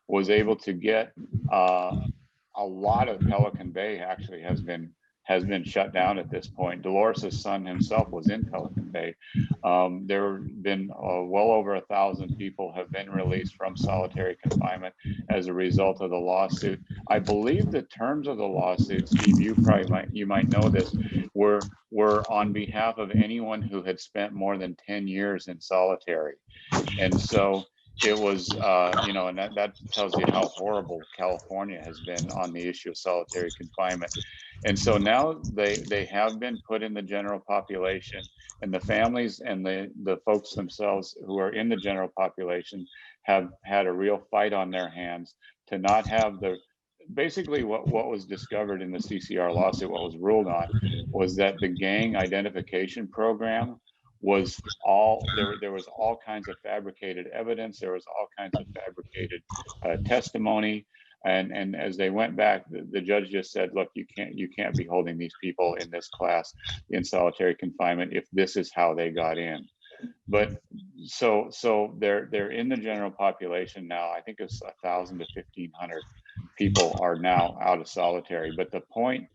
was able to get a lot of Pelican Bay actually has been shut down at this point. Dolores's son himself was in Pelican Bay. There have been well over 1,000 people have been released from solitary confinement as a result of the lawsuit. I believe the terms of the lawsuit, Steve, you might know this, were on behalf of anyone who had spent more than 10 years in solitary. And so it was, you know, and that tells you how horrible California has been on the issue of solitary confinement. And so now they have been put in the general population, and the families and the folks themselves who are in the general population have had a real fight on their hands to not have basically what was discovered in the CCR lawsuit, what was ruled on, was that the gang identification program was there was all kinds of fabricated evidence, there was all kinds of fabricated testimony. And as they went back, the judge just said, look, you can't be holding these people in this class in solitary confinement if this is how they got in. But so they're in the general population now. I think it's 1,000 to 1,500 people are now out of solitary. But the point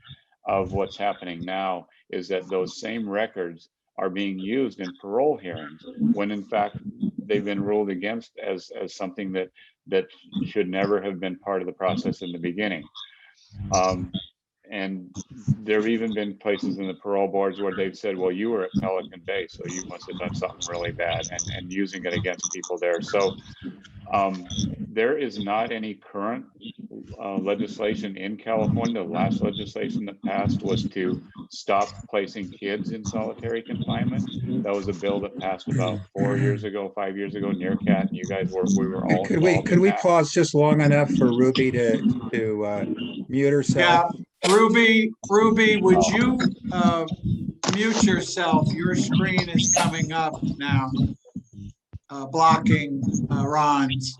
of what's happening now is that those same records are being used in parole hearings when in fact they've been ruled against as something that should never have been part of the process in the beginning. And there have even been places in the parole boards where they've said, well, you were at Pelican Bay, so you must have done something really bad, and using it against people there. So there is not any current legislation in California. The last legislation that passed was to stop placing kids in solitary confinement. That was a bill that passed about 4 years ago, 5 years ago, NRCAT, and you guys we were all involved. Could we pause just long enough for Ruby to mute herself? Yeah, Ruby, would you mute yourself? Your screen is coming up now, blocking Ron's.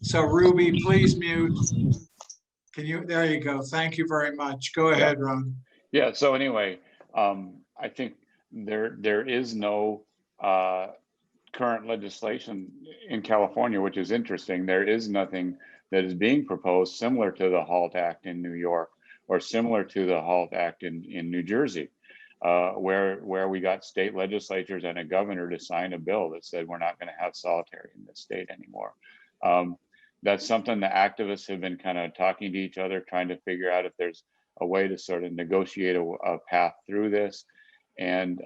So Ruby, please mute. Can you, there you go. Thank you very much. Go ahead, Ron. Yeah, so anyway, I think there is no current legislation in California, which is interesting. There is nothing that is being proposed similar to the HALT Act in New York or similar to the HALT Act in New Jersey, where we got state legislatures and a governor to sign a bill that said we're not going to have solitary in this state anymore. That's something the activists have been kind of talking to each other, trying to figure out if there's a way to sort of negotiate a path through this. And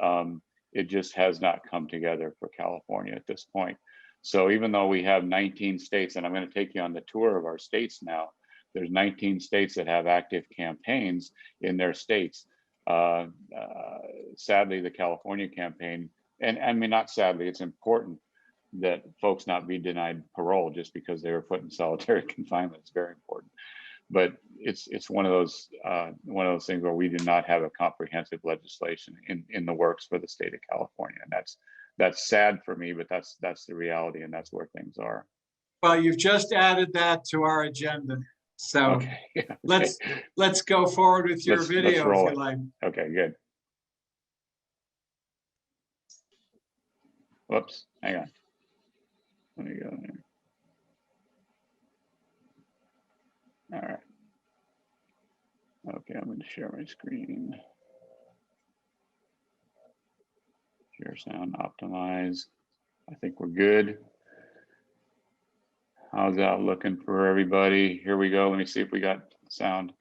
it just has not come together for California at this point. So even though we have 19 states, and I'm going to take you on the tour of our states now, there's 19 states that have active campaigns in their states. Sadly, the California campaign, and I mean, not sadly, it's important that folks not be denied parole just because they were put in solitary confinement. It's very important. But it's one of those things where we do not have a comprehensive legislation in the works for the state of California, and that's sad for me, but that's the reality, and that's where things are. Well, you've just added that to our agenda, so okay, yeah, let's go forward with your video if you like. Okay, good. Whoops, hang on. Let me go there. All right. Okay, I'm going to share my screen. Share sound, optimize. I think we're good. How's that looking for everybody? Here we go. Let me see if we got sound.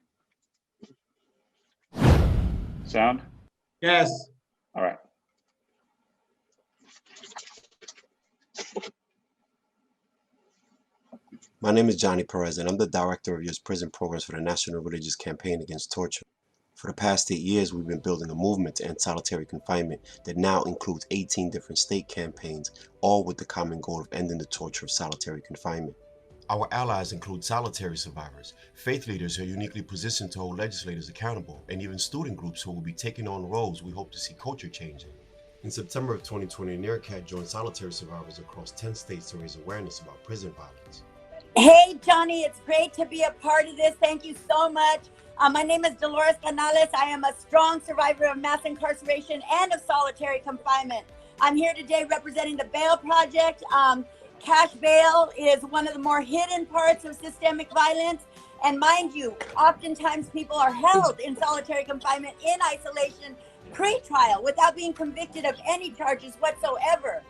Sound? Yes. All right. My name is Johnny Perez, and I'm the Director of U.S. Prison Programs for the National Religious Campaign Against Torture. For the past 8 years, we've been building a movement to end solitary confinement that now includes 18 different state campaigns, all with the common goal of ending the torture of solitary confinement. Our allies include solitary survivors, faith leaders who are uniquely positioned to hold legislators accountable, and even student groups who will be taking on roles we hope to see culture changing. In September of 2020, NRCAT joined solitary survivors across 10 states to raise awareness about prison violence. Hey, Johnny, it's great to be a part of this. Thank you so much. My name is Dolores Canales. I am a strong survivor of mass incarceration and of solitary confinement. I'm here today representing the Bail Project. Cash bail is one of the more hidden parts of systemic violence. And mind you, oftentimes people are held in solitary confinement in isolation pre-trial without being convicted of any charges whatsoever.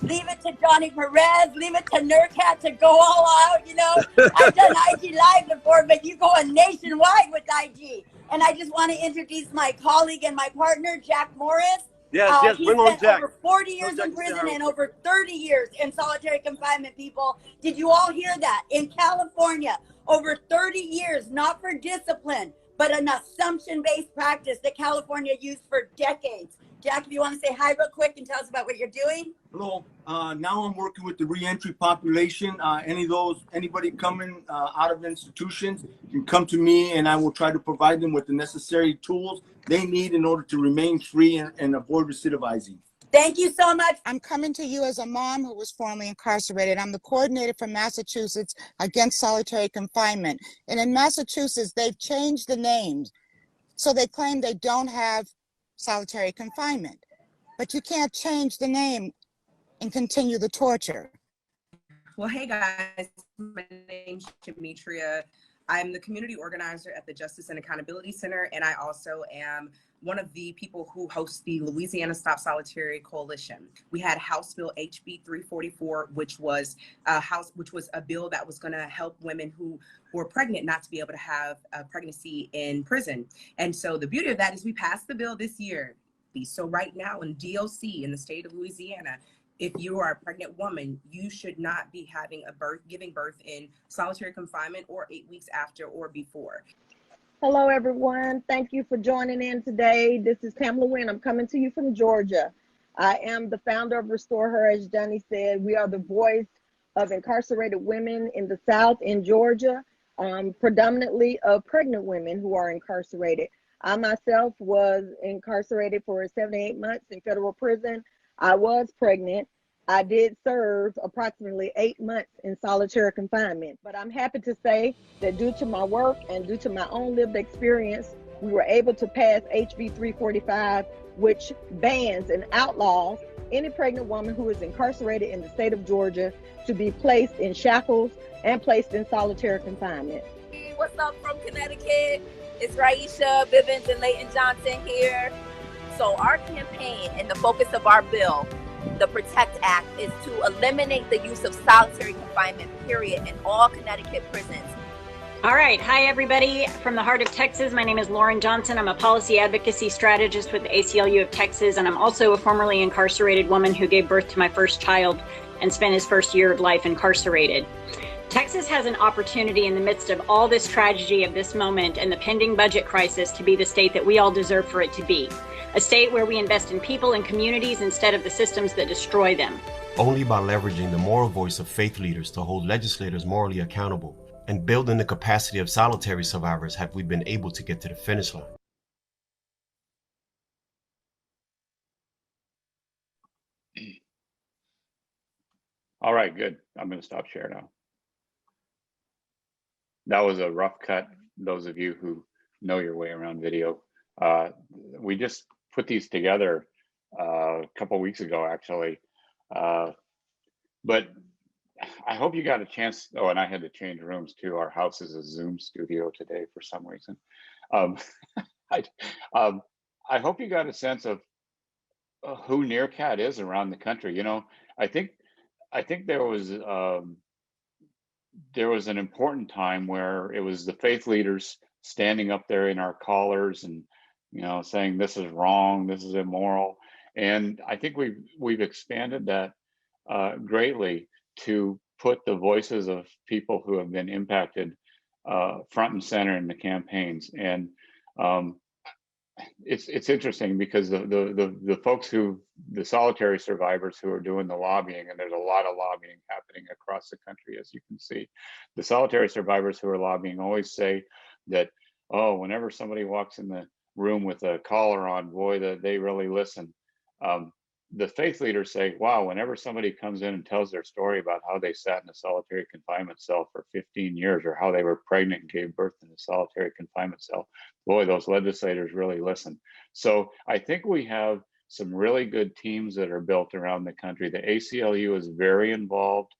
Leave it to Johnny Perez, leave it to NRCAT to go all out, you know. I've done IG Live before, but you go nationwide with IG. And I just want to introduce my colleague and my partner, Jack Morris. Yes, he bring on spent Jack. over 40 years in prison and over 30 years in solitary confinement, people. Did you all hear that? In California, over 30 years, not for discipline, but an assumption-based practice that California used for decades. Jack, if you want to say hi real quick and tell us about what you're doing. Hello. Now I'm working with the reentry population. Anybody coming out of institutions can come to me, and I will try to provide them with the necessary tools they need in order to remain free and avoid recidivizing. Thank you so much. I'm coming to you as a mom who was formerly incarcerated. I'm the coordinator for Massachusetts Against Solitary Confinement. And in Massachusetts, they've changed the names. So they claim they don't have solitary confinement. But you can't change the name and continue the torture. Well, hey guys, my name's Demetria. I'm the community organizer at the Justice and Accountability Center, and I also am one of the people who host the Louisiana Stop Solitary Coalition. We had House Bill HB 344, which was a bill that was going to help women who were pregnant not to be able to have a pregnancy in prison. And so the beauty of that is we passed the bill this year. So right now in DOC in the state of Louisiana, if you are a pregnant woman, you should not be giving birth in solitary confinement or 8 weeks after or before. Hello, everyone. Thank you for joining in today. This is Pamela Wynn. I'm coming to you from Georgia. I am the founder of Restore Her. As Johnny said, we are the voice of incarcerated women in the South in Georgia, predominantly of pregnant women who are incarcerated. I myself was incarcerated for 78 months in federal prison. I was pregnant. I did serve approximately 8 months in solitary confinement, but I'm happy to say that due to my work and due to my own lived experience, we were able to pass HB 345, which bans and outlaws any pregnant woman who is incarcerated in the state of Georgia to be placed in shackles and placed in solitary confinement. What's up from Connecticut? It's Raisha Bivens and Leighton Johnson here. So our campaign and the focus of our bill, the PROTECT Act, is to eliminate the use of solitary confinement, period, in all Connecticut prisons. All right. Hi, everybody. From the heart of Texas, my name is Lauren Johnson. I'm a policy advocacy strategist with the ACLU of Texas, and I'm also a formerly incarcerated woman who gave birth to my first child and spent his first year of life incarcerated. Texas has an opportunity in the midst of all this tragedy of this moment and the pending budget crisis to be the state that we all deserve for it to be. A state where we invest in people and communities instead of the systems that destroy them. Only by leveraging the moral voice of faith leaders to hold legislators morally accountable and building the capacity of solitary survivors have we been able to get to the finish line. All right, good. I'm going to stop share now. That was a rough cut. Those of you who know your way around video, we just put these together a couple weeks ago, actually. But I hope you got a chance. Oh, and I had to change rooms too. Our house is a Zoom studio today for some reason. I hope you got a sense of who NRCAT is around the country. You know, I think there was an important time where it was the faith leaders standing up there in our collars and, you know, saying this is wrong, this is immoral. And I think we've expanded that greatly to put the voices of people who have been impacted front and center in the campaigns. And it's interesting because the folks the solitary survivors who are doing the lobbying, and there's a lot of lobbying happening across the country, as you can see, the solitary survivors who are lobbying always say that, oh, whenever somebody walks in the room with a collar on, boy, that they really listen. The faith leaders say, wow, whenever somebody comes in and tells their story about how they sat in a solitary confinement cell for 15 years or how they were pregnant and gave birth in a solitary confinement cell, boy, those legislators really listen. So I think we have some really good teams that are built around the country. The ACLU is very involved,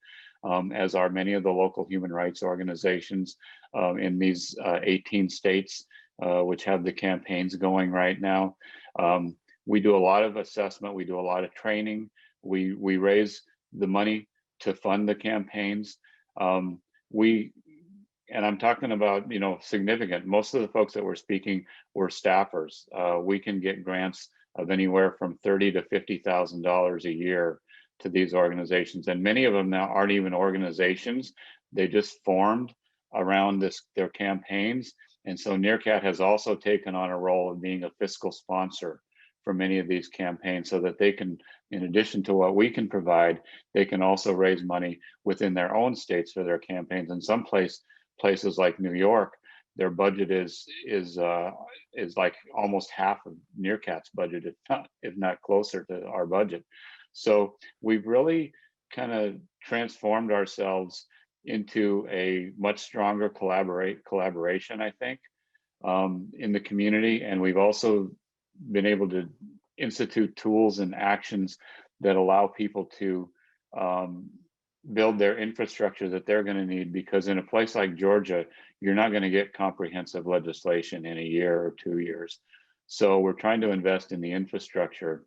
as are many of the local human rights organizations in these 18 states, which have the campaigns going right now. We do a lot of assessment. We do a lot of training. We raise the money to fund the campaigns. And I'm talking about, you know, significant. Most of the folks that were speaking were staffers. We can get grants of anywhere from $30,000 to $50,000 a year to these organizations. And many of them now aren't even organizations. They just formed around their campaigns. And so NRCAT has also taken on a role of being a fiscal sponsor for many of these campaigns so that they can, in addition to what we can provide, they can also raise money within their own states for their campaigns. In some places like New York, their budget is like almost half of NRCAT's budget, if not closer to our budget. So we've really kind of transformed ourselves into a much stronger collaboration, I think, in the community. And we've also been able to institute tools and actions that allow people to build their infrastructure that they're going to need, because in a place like Georgia, you're not going to get comprehensive legislation in a year or 2 years. So we're trying to invest in the infrastructure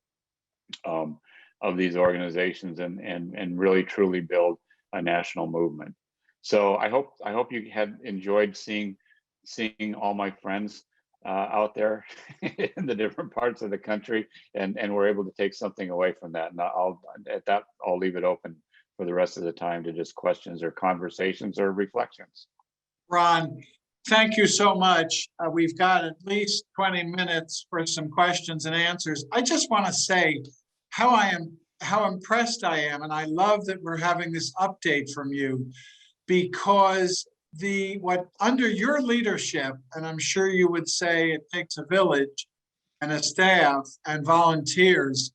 of these organizations and really truly build a national movement. So I hope you have enjoyed seeing all my friends out there in the different parts of the country, and we're able to take something away from that. And I'll leave it open for the rest of the time to just questions or conversations or reflections. Ron, thank you so much. We've got at least 20 minutes for some questions and answers. I just want to say how impressed I am, and I love that we're having this update from you, because under your leadership, and I'm sure you would say it takes a village and a staff and volunteers,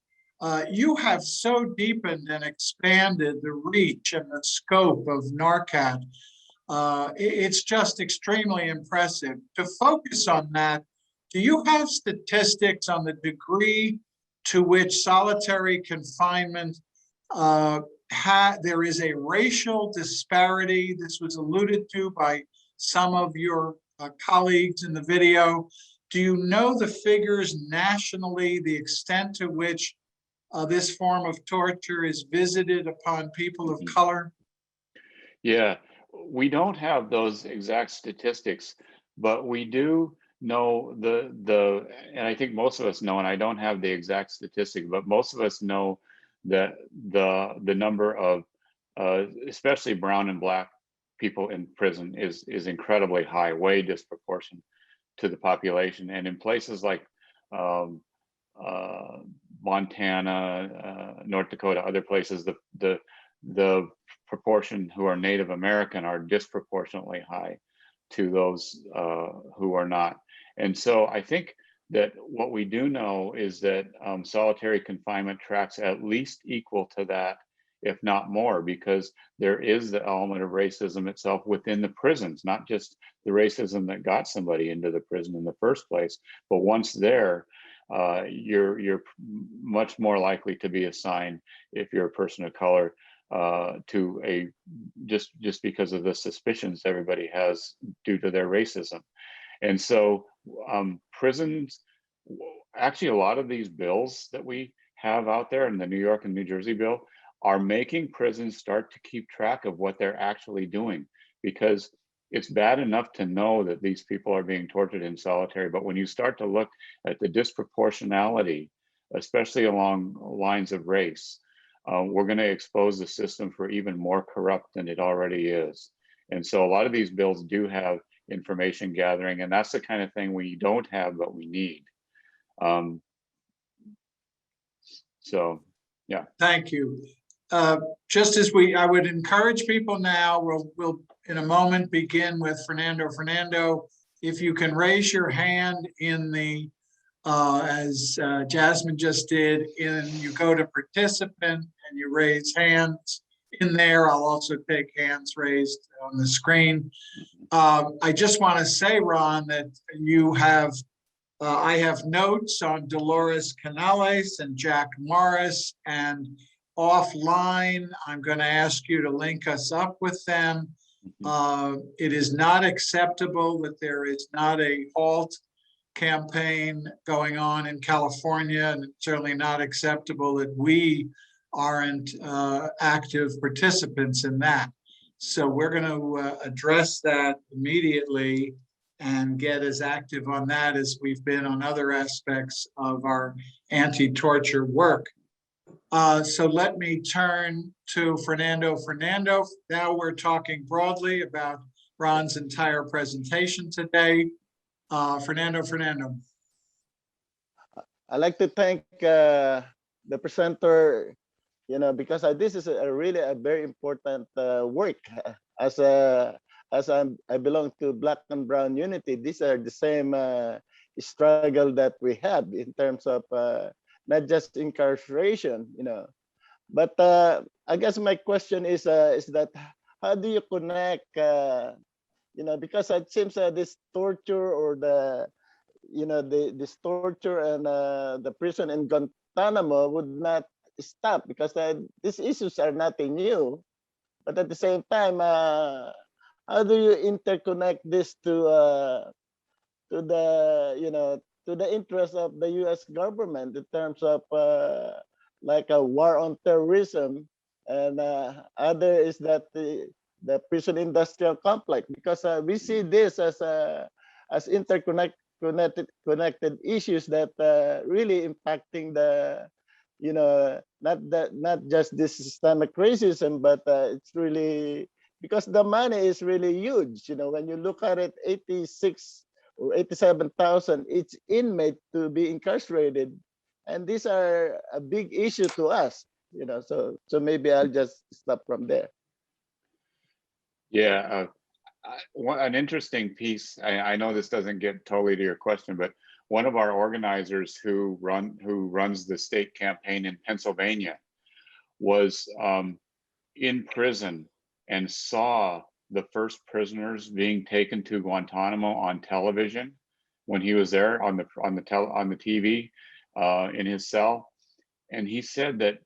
you have so deepened and expanded the reach and the scope of NRCAT. It's just extremely impressive. To focus on that, do you have statistics on the degree to which solitary confinement there is a racial disparity? This was alluded to by some of your colleagues in the video. Do you know the figures nationally, the extent to which this form of torture is visited upon people of color? Yeah, we don't have those exact statistics, but we do know and I think most of us know, and I don't have the exact statistic, but most of us know that the number of especially brown and black people in prison is incredibly high, way disproportionate to the population. And in places like Montana, North Dakota, other places, the proportion who are Native American are disproportionately high to those who are not. And so I think that what we do know is that solitary confinement tracks at least equal to that, if not more, because there is the element of racism itself within the prisons, not just the racism that got somebody into the prison in the first place, but once there, you're much more likely to be assigned, if you're a person of color, to a just because of the suspicions everybody has due to their racism. And so prisons, actually a lot of these bills that we have out there in the New York and New Jersey bill are making prisons start to keep track of what they're actually doing, because it's bad enough to know that these people are being tortured in solitary, but when you start to look at the disproportionality, especially along lines of race, we're going to expose the system for even more corrupt than it already is. And so a lot of these bills do have information gathering, and that's the kind of thing we don't have, but we need. So, yeah. Thank you. Just as I would encourage people now, we'll in a moment begin with Fernando. Fernando, if you can raise your hand in the, as Jasmine just did, you go to participant and you raise hands in there. I'll also take hands raised on the screen. I just want to say, Ron, that you have, I have notes on Dolores Canales and Jack Morris, and offline, I'm going to ask you to link us up with them. It is not acceptable that there is not a HALT campaign going on in California, and it's certainly not acceptable that we aren't active participants in that. So we're going to address that immediately and get as active on that as we've been on other aspects of our anti-torture work. So let me turn to Fernando. Fernando, now we're talking broadly about Ron's entire presentation today. Fernando. I'd like to thank the presenter, because this is really a very important work. As as I belong to Black and Brown Unity, these are the same struggle that we have in terms of not just incarceration, But I guess my question is that how do you connect, because it seems this torture or this torture and the prison in Guantanamo would not stop because these issues are nothing new. But at the same time, how do you interconnect this to the interest of the U.S. government in terms of like a war on terrorism, and other is that the prison industrial complex, because we see this as connected issues that really impacting the not just this systemic racism, but it's really because the money is really huge. When you look at it, 86 or 87,000 each inmate to be incarcerated, and these are a big issue to us. So maybe I'll just stop from there. Yeah, an interesting piece. I know this doesn't get totally to your question, but one of our organizers who runs the state campaign in Pennsylvania was in prison and saw the first prisoners being taken to Guantanamo on television when he was there on the TV in his cell, and he said that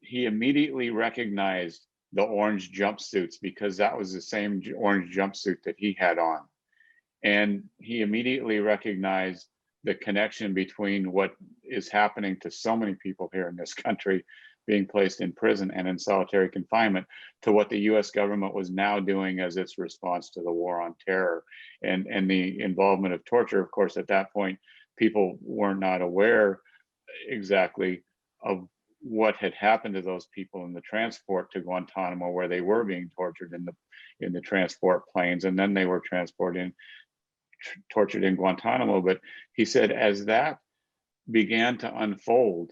he immediately recognized the orange jumpsuits because that was the same orange jumpsuit that he had on. And he immediately recognized the connection between what is happening to so many people here in this country being placed in prison and in solitary confinement to what the US government was now doing as its response to the war on terror and the involvement of torture. Of course, at that point, people were not aware exactly of what had happened to those people in the transport to Guantanamo, where they were being tortured in the transport planes, and then they were tortured in Guantanamo. But he said as that began to unfold,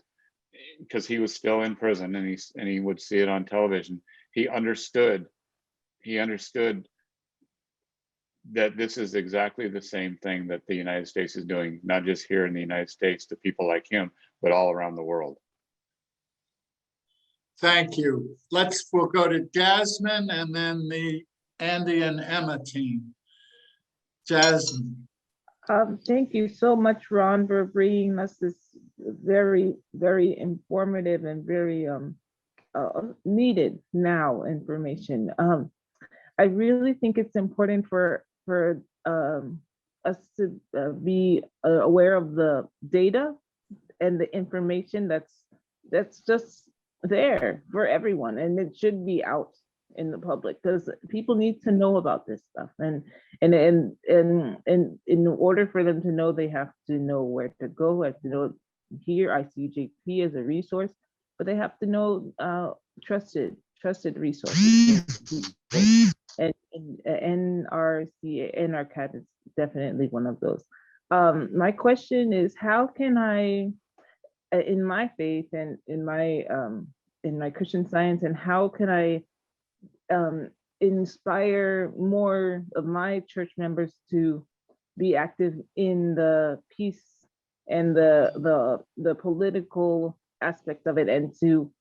because he was still in prison and he would see it on television, he understood that this is exactly the same thing that the United States is doing, not just here in the United States to people like him, but all around the world. Thank you. We'll go to Jasmine and then the Andy and Emma team. Jasmine. Thank you so much, Ron, for bringing us this very, very informative and very needed now information. I really think it's important for us to be aware of the data and the information that's just there for everyone, and it should be out in the public because people need to know about this stuff, and in order for them to know, they have to know where to go, have to know here ICUJP as a resource, but they have to know trusted resources. And NRCAT is definitely one of those. My question is, how can I, in my faith and in my Christian Science, and how can I inspire more of my church members to be active in the peace and the political aspect of it, and to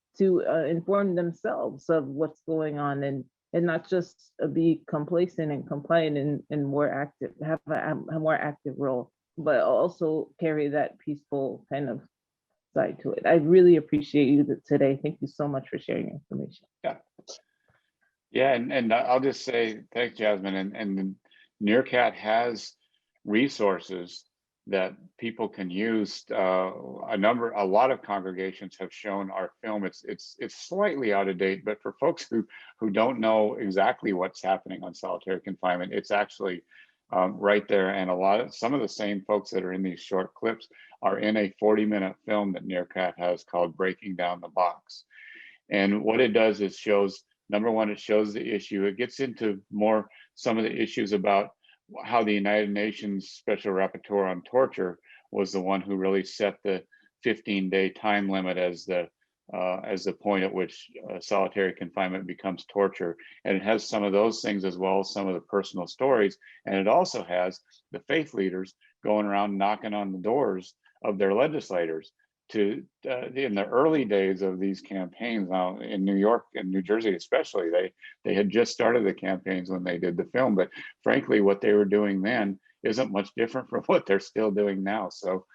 inform themselves of what's going on, and not just be complacent and compliant and more active, have a more active role, but also carry that peaceful kind of side to it. I really appreciate you today. Thank you so much for sharing your information. Yeah, and I'll just say thanks, Jasmine. And NRCAT has resources that people can use. A lot of congregations have shown our film. It's slightly out of date, but for folks who don't know exactly what's happening on solitary confinement, it's actually right there. And some of the same folks that are in these short clips are in a 40-minute film that NRCAT has called Breaking Down the Box. And what it does is number one, it shows the issue. It gets into some of the issues about how the United Nations Special Rapporteur on Torture was the one who really set the 15-day time limit as the as the point at which solitary confinement becomes torture. And it has some of those things as well as some of the personal stories. And it also has the faith leaders going around knocking on the doors of their legislators to, in the early days of these campaigns now in New York and New Jersey especially, they had just started the campaigns when they did the film. But frankly, what they were doing then isn't much different from what they're still doing now. So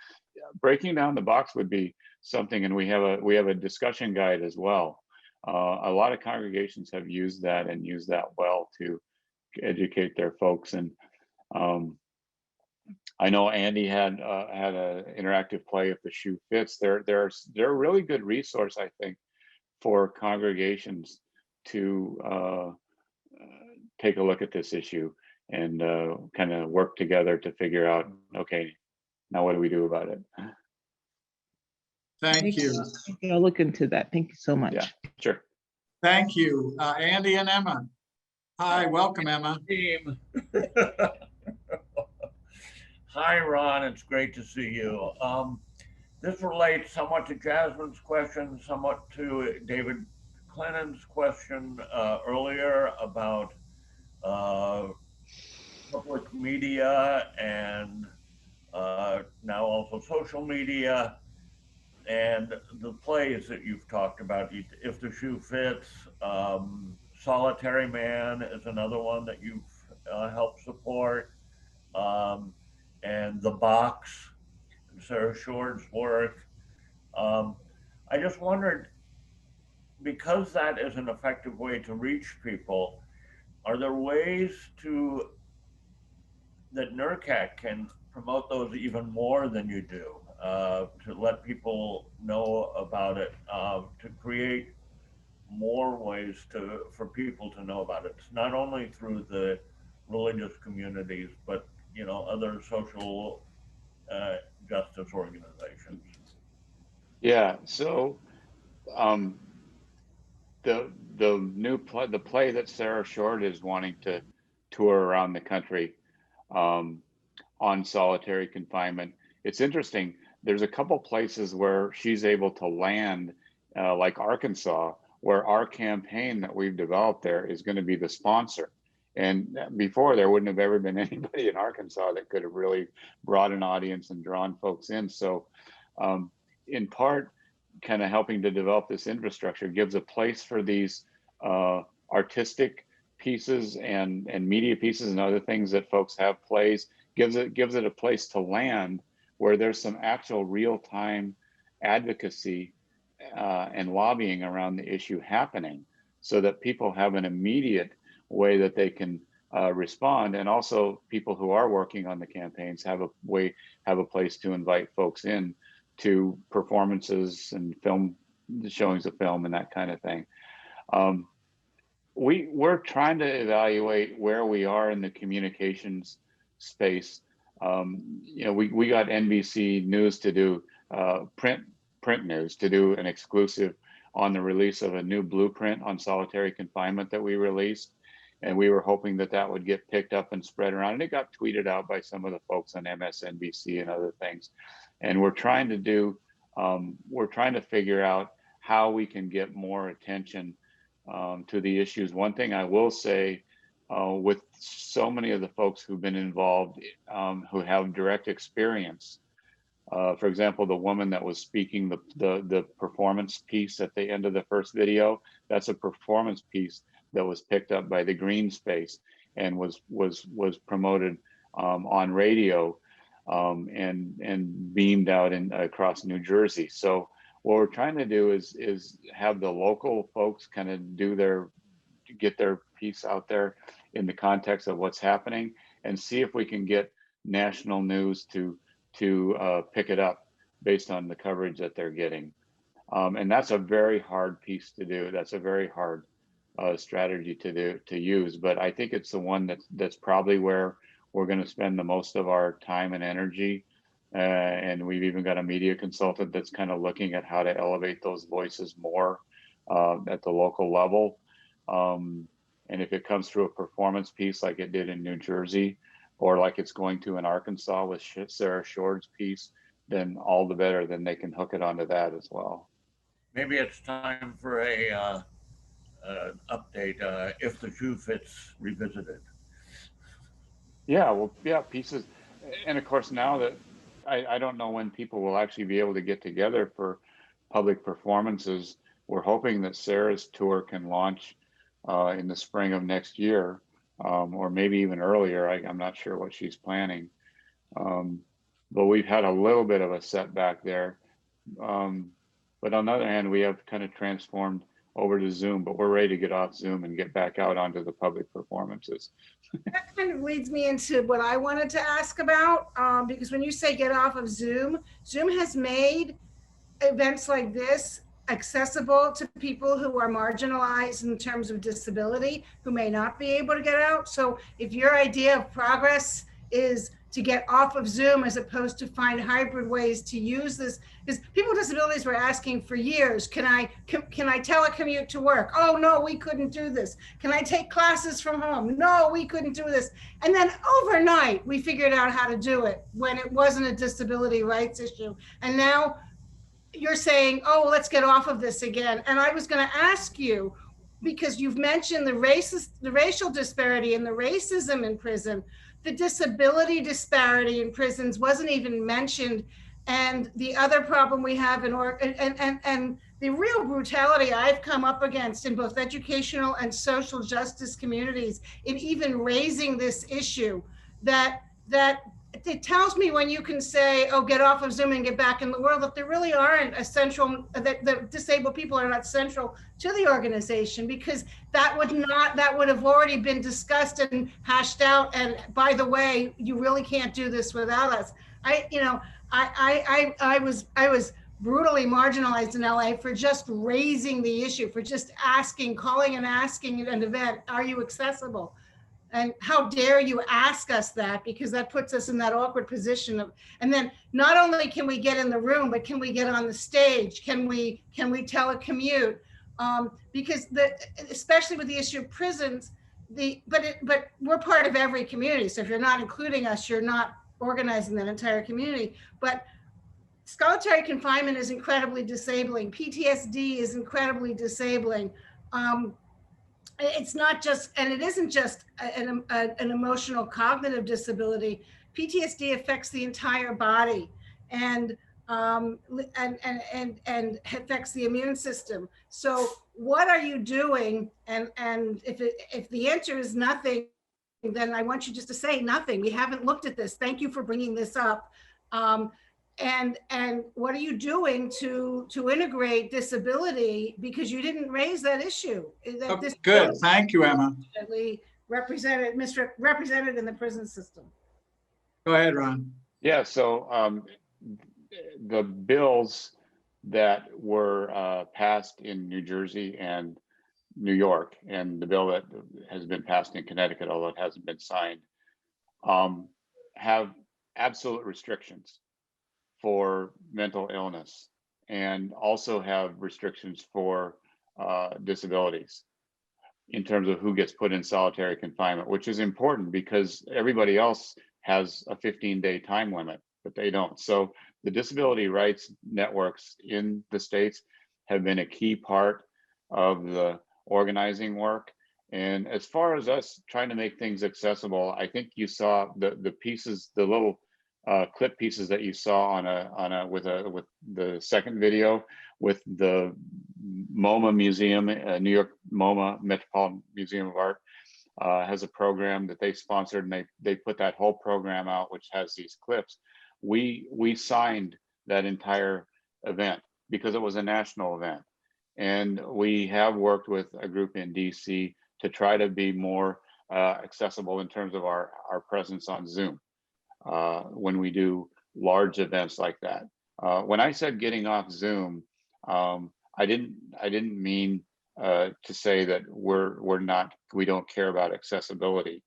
breaking down the box would be something, and we have a discussion guide as well. A lot of congregations have used that and used that well to educate their folks. And I know Andy had an interactive play, If the Shoe Fits. They're a really good resource, I think, for congregations to take a look at this issue and kind of work together to figure out, okay, now what do we do about it? Thank you. I'll look into that. Thank you so much. Yeah, sure. Thank you. Andy and Emma. Hi, welcome, Emma. Team. Hi, Ron. It's great to see you. This relates somewhat to Jasmine's question, somewhat to David Clennan's question earlier about public media and now also social media and the plays that you've talked about. If the Shoe Fits, Solitary Man is another one that you've helped support, and The Box, and Sarah Short's work. I just wondered, because that is an effective way to reach people, are there ways that NRCAT can promote those even more than you do, to let people know about it, to create more ways for people to know about it? It's not only through the religious communities, but other social justice organizations. Yeah. So the play that Sarah Short is wanting to tour around the country on solitary confinement. It's interesting. There's a couple places where she's able to land, like Arkansas, where our campaign that we've developed there is going to be the sponsor. And before, there wouldn't have ever been anybody in Arkansas that could have really brought an audience and drawn folks in. So in part, kind of helping to develop this infrastructure gives a place for these artistic pieces and media pieces and other things that folks have plays, gives it a place to land where there's some actual real-time advocacy and lobbying around the issue happening, so that people have an immediate way that they can respond. And also people who are working on the campaigns have a place to invite folks in to performances and showings of film and that kind of thing. We're trying to evaluate where we are in the communications space. We got NBC News to do print news, to do an exclusive on the release of a new blueprint on solitary confinement that we released. And we were hoping that would get picked up and spread around. And it got tweeted out by some of the folks on MSNBC and other things. And we're trying to figure out how we can get more attention to the issues. One thing I will say, with so many of the folks who've been involved, who have direct experience, for example, the woman that was speaking the performance piece at the end of the first video, that's a performance piece that was picked up by the Green Space and was promoted on radio and beamed out across New Jersey. So what we're trying to do is have the local folks kind of get their piece out there in the context of what's happening, and see if we can get national news to pick it up based on the coverage that they're getting. And that's a very hard piece to do. That's a very hard strategy to use, but I think it's the one that's probably where we're going to spend the most of our time and energy. And we've even got a media consultant that's kind of looking at how to elevate those voices more at the local level. And if it comes through a performance piece like it did in New Jersey, or like it's going to in Arkansas with Sarah Short's piece, then all the better, then they can hook it onto that as well. maybe it's time for a update if the shoe fits revisited. Yeah, well, yeah, pieces. And of course, now that I don't know when people will actually be able to get together for public performances, we're hoping that Sarah's tour can launch in the spring of next year, or maybe even earlier. I'm not sure what she's planning. But we've had a little bit of a setback there. But on the other hand, we have kind of transformed over to Zoom, but we're ready to get off Zoom and get back out onto the public performances. That kind of leads me into what I wanted to ask about, because when you say get off of Zoom, Zoom has made events like this accessible to people who are marginalized in terms of disability, who may not be able to get out. So if your idea of progress is to get off of Zoom as opposed to find hybrid ways to use this, because people with disabilities were asking for years, can I telecommute to work? Oh no, we couldn't do this. Can I take classes from home? No, we couldn't do this. And then overnight, we figured out how to do it when it wasn't a disability rights issue. And now you're saying, oh, let's get off of this again. And I was going to ask you, because you've mentioned the racial disparity and the racism in prison, the disability disparity in prisons wasn't even mentioned. And the other problem we have and the real brutality I've come up against in both educational and social justice communities in even raising this issue, that it tells me when you can say, oh, get off of Zoom and get back in the world, that there really aren't that the disabled people are not central to the organization, because that would have already been discussed and hashed out. And by the way, you really can't do this without us. I was brutally marginalized in LA for just raising the issue, for just calling and asking at an event, are you accessible? And how dare you ask us that, because that puts us in that awkward position of, and then not only can we get in the room, but can we get on the stage? Can we telecommute? Because especially with the issue of prisons, but we're part of every community. So if you're not including us, you're not organizing that entire community. But solitary confinement is incredibly disabling. PTSD is incredibly disabling. It's not just, and it isn't just an emotional cognitive disability. PTSD affects the entire body and affects the immune system. So what are you doing? And if the answer is nothing, then I want you just to say nothing. We haven't looked at this. Thank you for bringing this up. And what are you doing to integrate disability, because you didn't raise that issue? That good, thank you, Emma. Misrepresented in the prison system. Go ahead, Ron. Yeah, so the bills that were passed in New Jersey and New York, and the bill that has been passed in Connecticut, although it hasn't been signed, have absolute restrictions for mental illness, and also have restrictions for disabilities in terms of who gets put in solitary confinement, which is important because everybody else has a 15-day time limit, but they don't. So the disability rights networks in the states have been a key part of the organizing work. And as far as us trying to make things accessible, I think you saw the pieces, the little clip pieces that you saw with the second video with the MoMA Museum, New York MoMA Metropolitan Museum of Art has a program that they sponsored, and they put that whole program out, which has these clips. We signed that entire event because it was a national event, and we have worked with a group in DC to try to be more accessible in terms of our presence on Zoom when we do large events like that. When I said getting off Zoom, I didn't mean to say that we don't care about accessibility.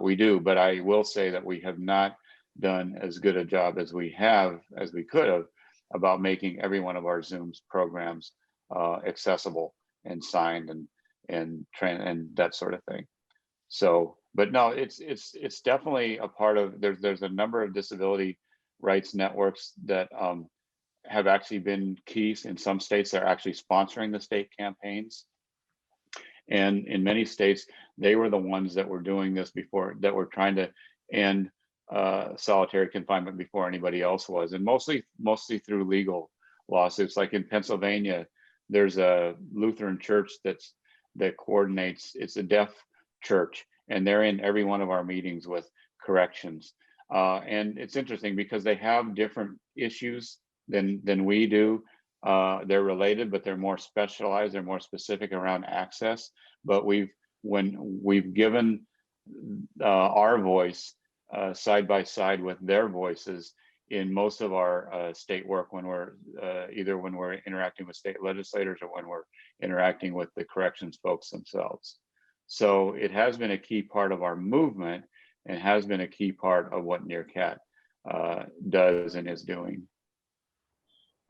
We do, but I will say that we have not done as good a job as we could have about making every one of our Zoom's programs accessible and signed and that sort of thing. So, but no, it's definitely a part of, there's a number of disability rights networks that have actually been keys. In some states, they're actually sponsoring the state campaigns. And in many states, they were the ones that were doing this before, that were trying to end solitary confinement before anybody else was, and mostly through legal lawsuits. Like in Pennsylvania, there's a Lutheran church that coordinates. It's a deaf church, and they're in every one of our meetings with corrections. And it's interesting because they have different issues than we do. They're related, but they're more specialized. They're more specific around access. But when we've given our voice side by side with their voices in most of our state work, when we're either when we're interacting with state legislators or when we're interacting with the corrections folks themselves. So it has been a key part of our movement and has been a key part of what NRCAT does and is doing.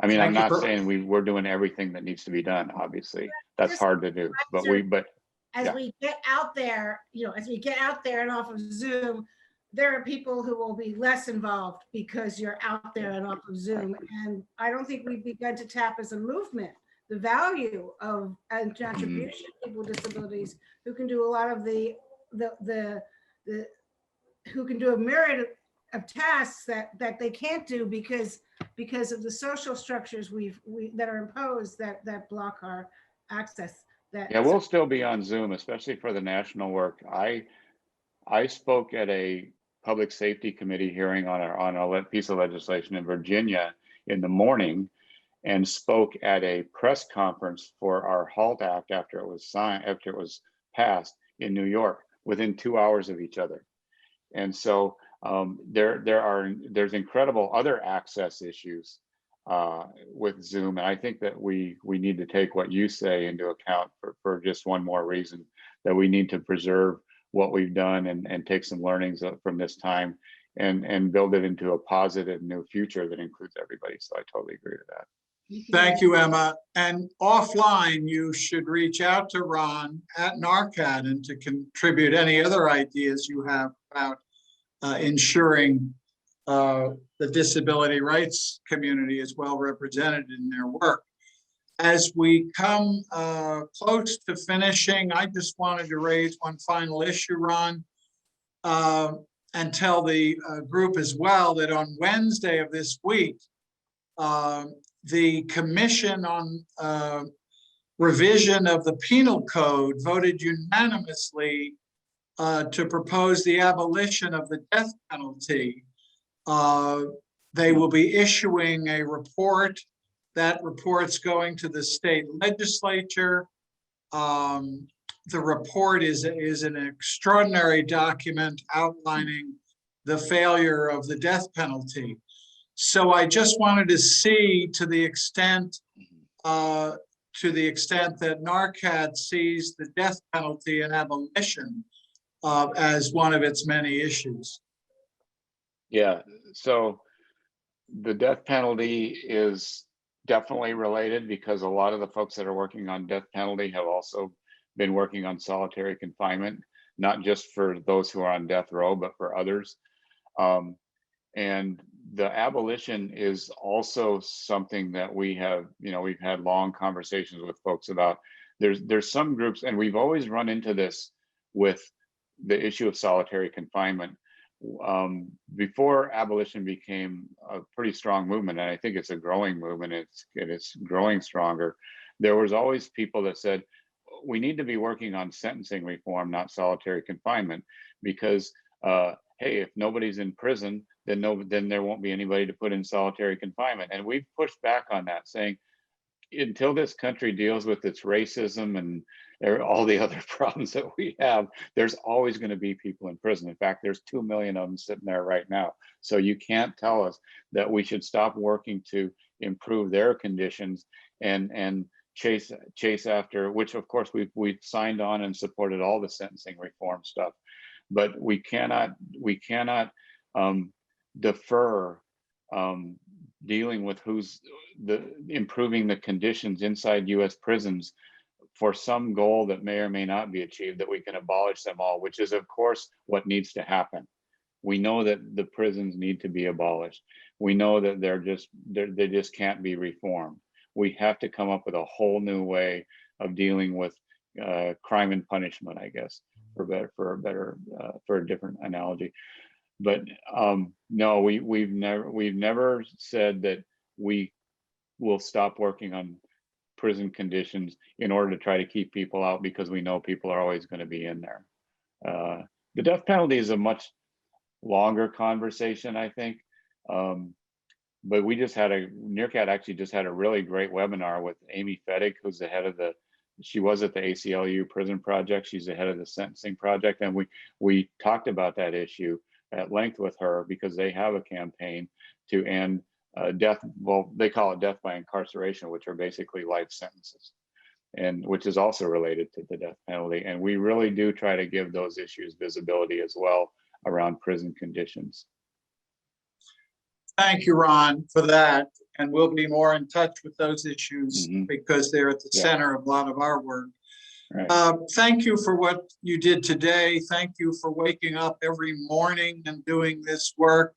I mean, I'm not saying we're doing everything that needs to be done. Obviously, that's hard to do, but as we get out there, as we get out there and off of Zoom, there are people who will be less involved because you're out there and off of Zoom. And I don't think we've begun to tap as a movement the value of and contribution to people with disabilities who can do a lot of the who can do a myriad of tasks that they can't do because of the social structures that are imposed that block our access. Yeah, we'll still be on Zoom, especially for the national work. I spoke at a public safety committee hearing on a piece of legislation in Virginia in the morning, and spoke at a press conference for our HALT Act after it was passed in New York within 2 hours of each other. And so there's incredible other access issues with Zoom, and I think that we need to take what you say into account for just one more reason, that we need to preserve what we've done and take some learnings from this time and build it into a positive new future that includes everybody. So I totally agree with that. Thank you, Emma. And offline, you should reach out to Ron at NRCAT and to contribute any other ideas you have about ensuring the disability rights community is well represented in their work. As we come close to finishing, I just wanted to raise one final issue, Ron, and tell the group as well that on Wednesday of this week, the Commission on Revision of the Penal Code voted unanimously to propose the abolition of the death penalty. They will be issuing a report. That report's going to the state legislature. The report is an extraordinary document outlining the failure of the death penalty. So I just wanted to see to the extent that NRCAT sees the death penalty and abolition as one of its many issues. Yeah, so the death penalty is definitely related because a lot of the folks that are working on death penalty have also been working on solitary confinement, not just for those who are on death row, but for others. And the abolition is also something that we have, we've had long conversations with folks about. There's some groups, and we've always run into this with the issue of solitary confinement. Before abolition became a pretty strong movement, and I think it's a growing movement, it's growing stronger, there was always people that said, we need to be working on sentencing reform, not solitary confinement, because hey, if nobody's in prison, then there won't be anybody to put in solitary confinement. And we've pushed back on that, saying, until this country deals with its racism and all the other problems that we have, there's always going to be people in prison. In fact, there's 2 million of them sitting there right now. So you can't tell us that we should stop working to improve their conditions and chase after, which of course we've signed on and supported all the sentencing reform stuff. But we cannot defer dealing with improving the conditions inside U.S. prisons for some goal that may or may not be achieved, that we can abolish them all, which is of course what needs to happen. We know that the prisons need to be abolished, we know that they just can't be reformed. We have to come up with a whole new way of dealing with crime and punishment, I guess, for a different analogy. But no, we've never said that we will stop working on prison conditions in order to try to keep people out, because we know people are always going to be in there. The death penalty is a much longer conversation, I think. But we just had NRCAT actually just had a really great webinar with Amy Fettig, who's the head of she was at the ACLU prison project. She's the head of the sentencing project. And we talked about that issue at length with her, because they have a campaign to end death. Well, they call it death by incarceration, which are basically life sentences, and which is also related to the death penalty. And we really do try to give those issues visibility as well around prison conditions. Thank you, Ron, for that. And we'll be more in touch with those issues because they're at the center of a lot of our work. Right. Thank you for what you did today. Thank you for waking up every morning and doing this work.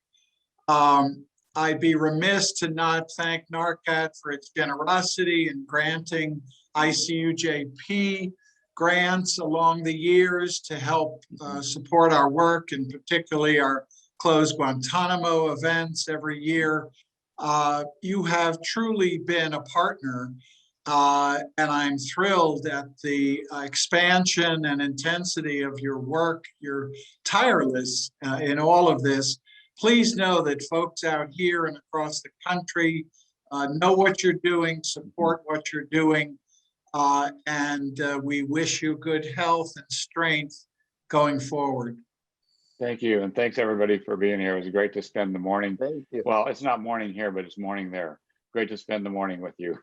I'd be remiss to not thank NRCAT for its generosity in granting ICUJP grants along the years to help support our work, and particularly our closed Guantanamo events every year. You have truly been a partner, and I'm thrilled at the expansion and intensity of your work. You're tireless in all of this. Please know that folks out here and across the country know what you're doing, support what you're doing, and we wish you good health and strength going forward. Thank you, and thanks everybody for being here. It was great to spend the morning. Thank you. Well, it's not morning here, but it's morning there. Great to spend the morning with you.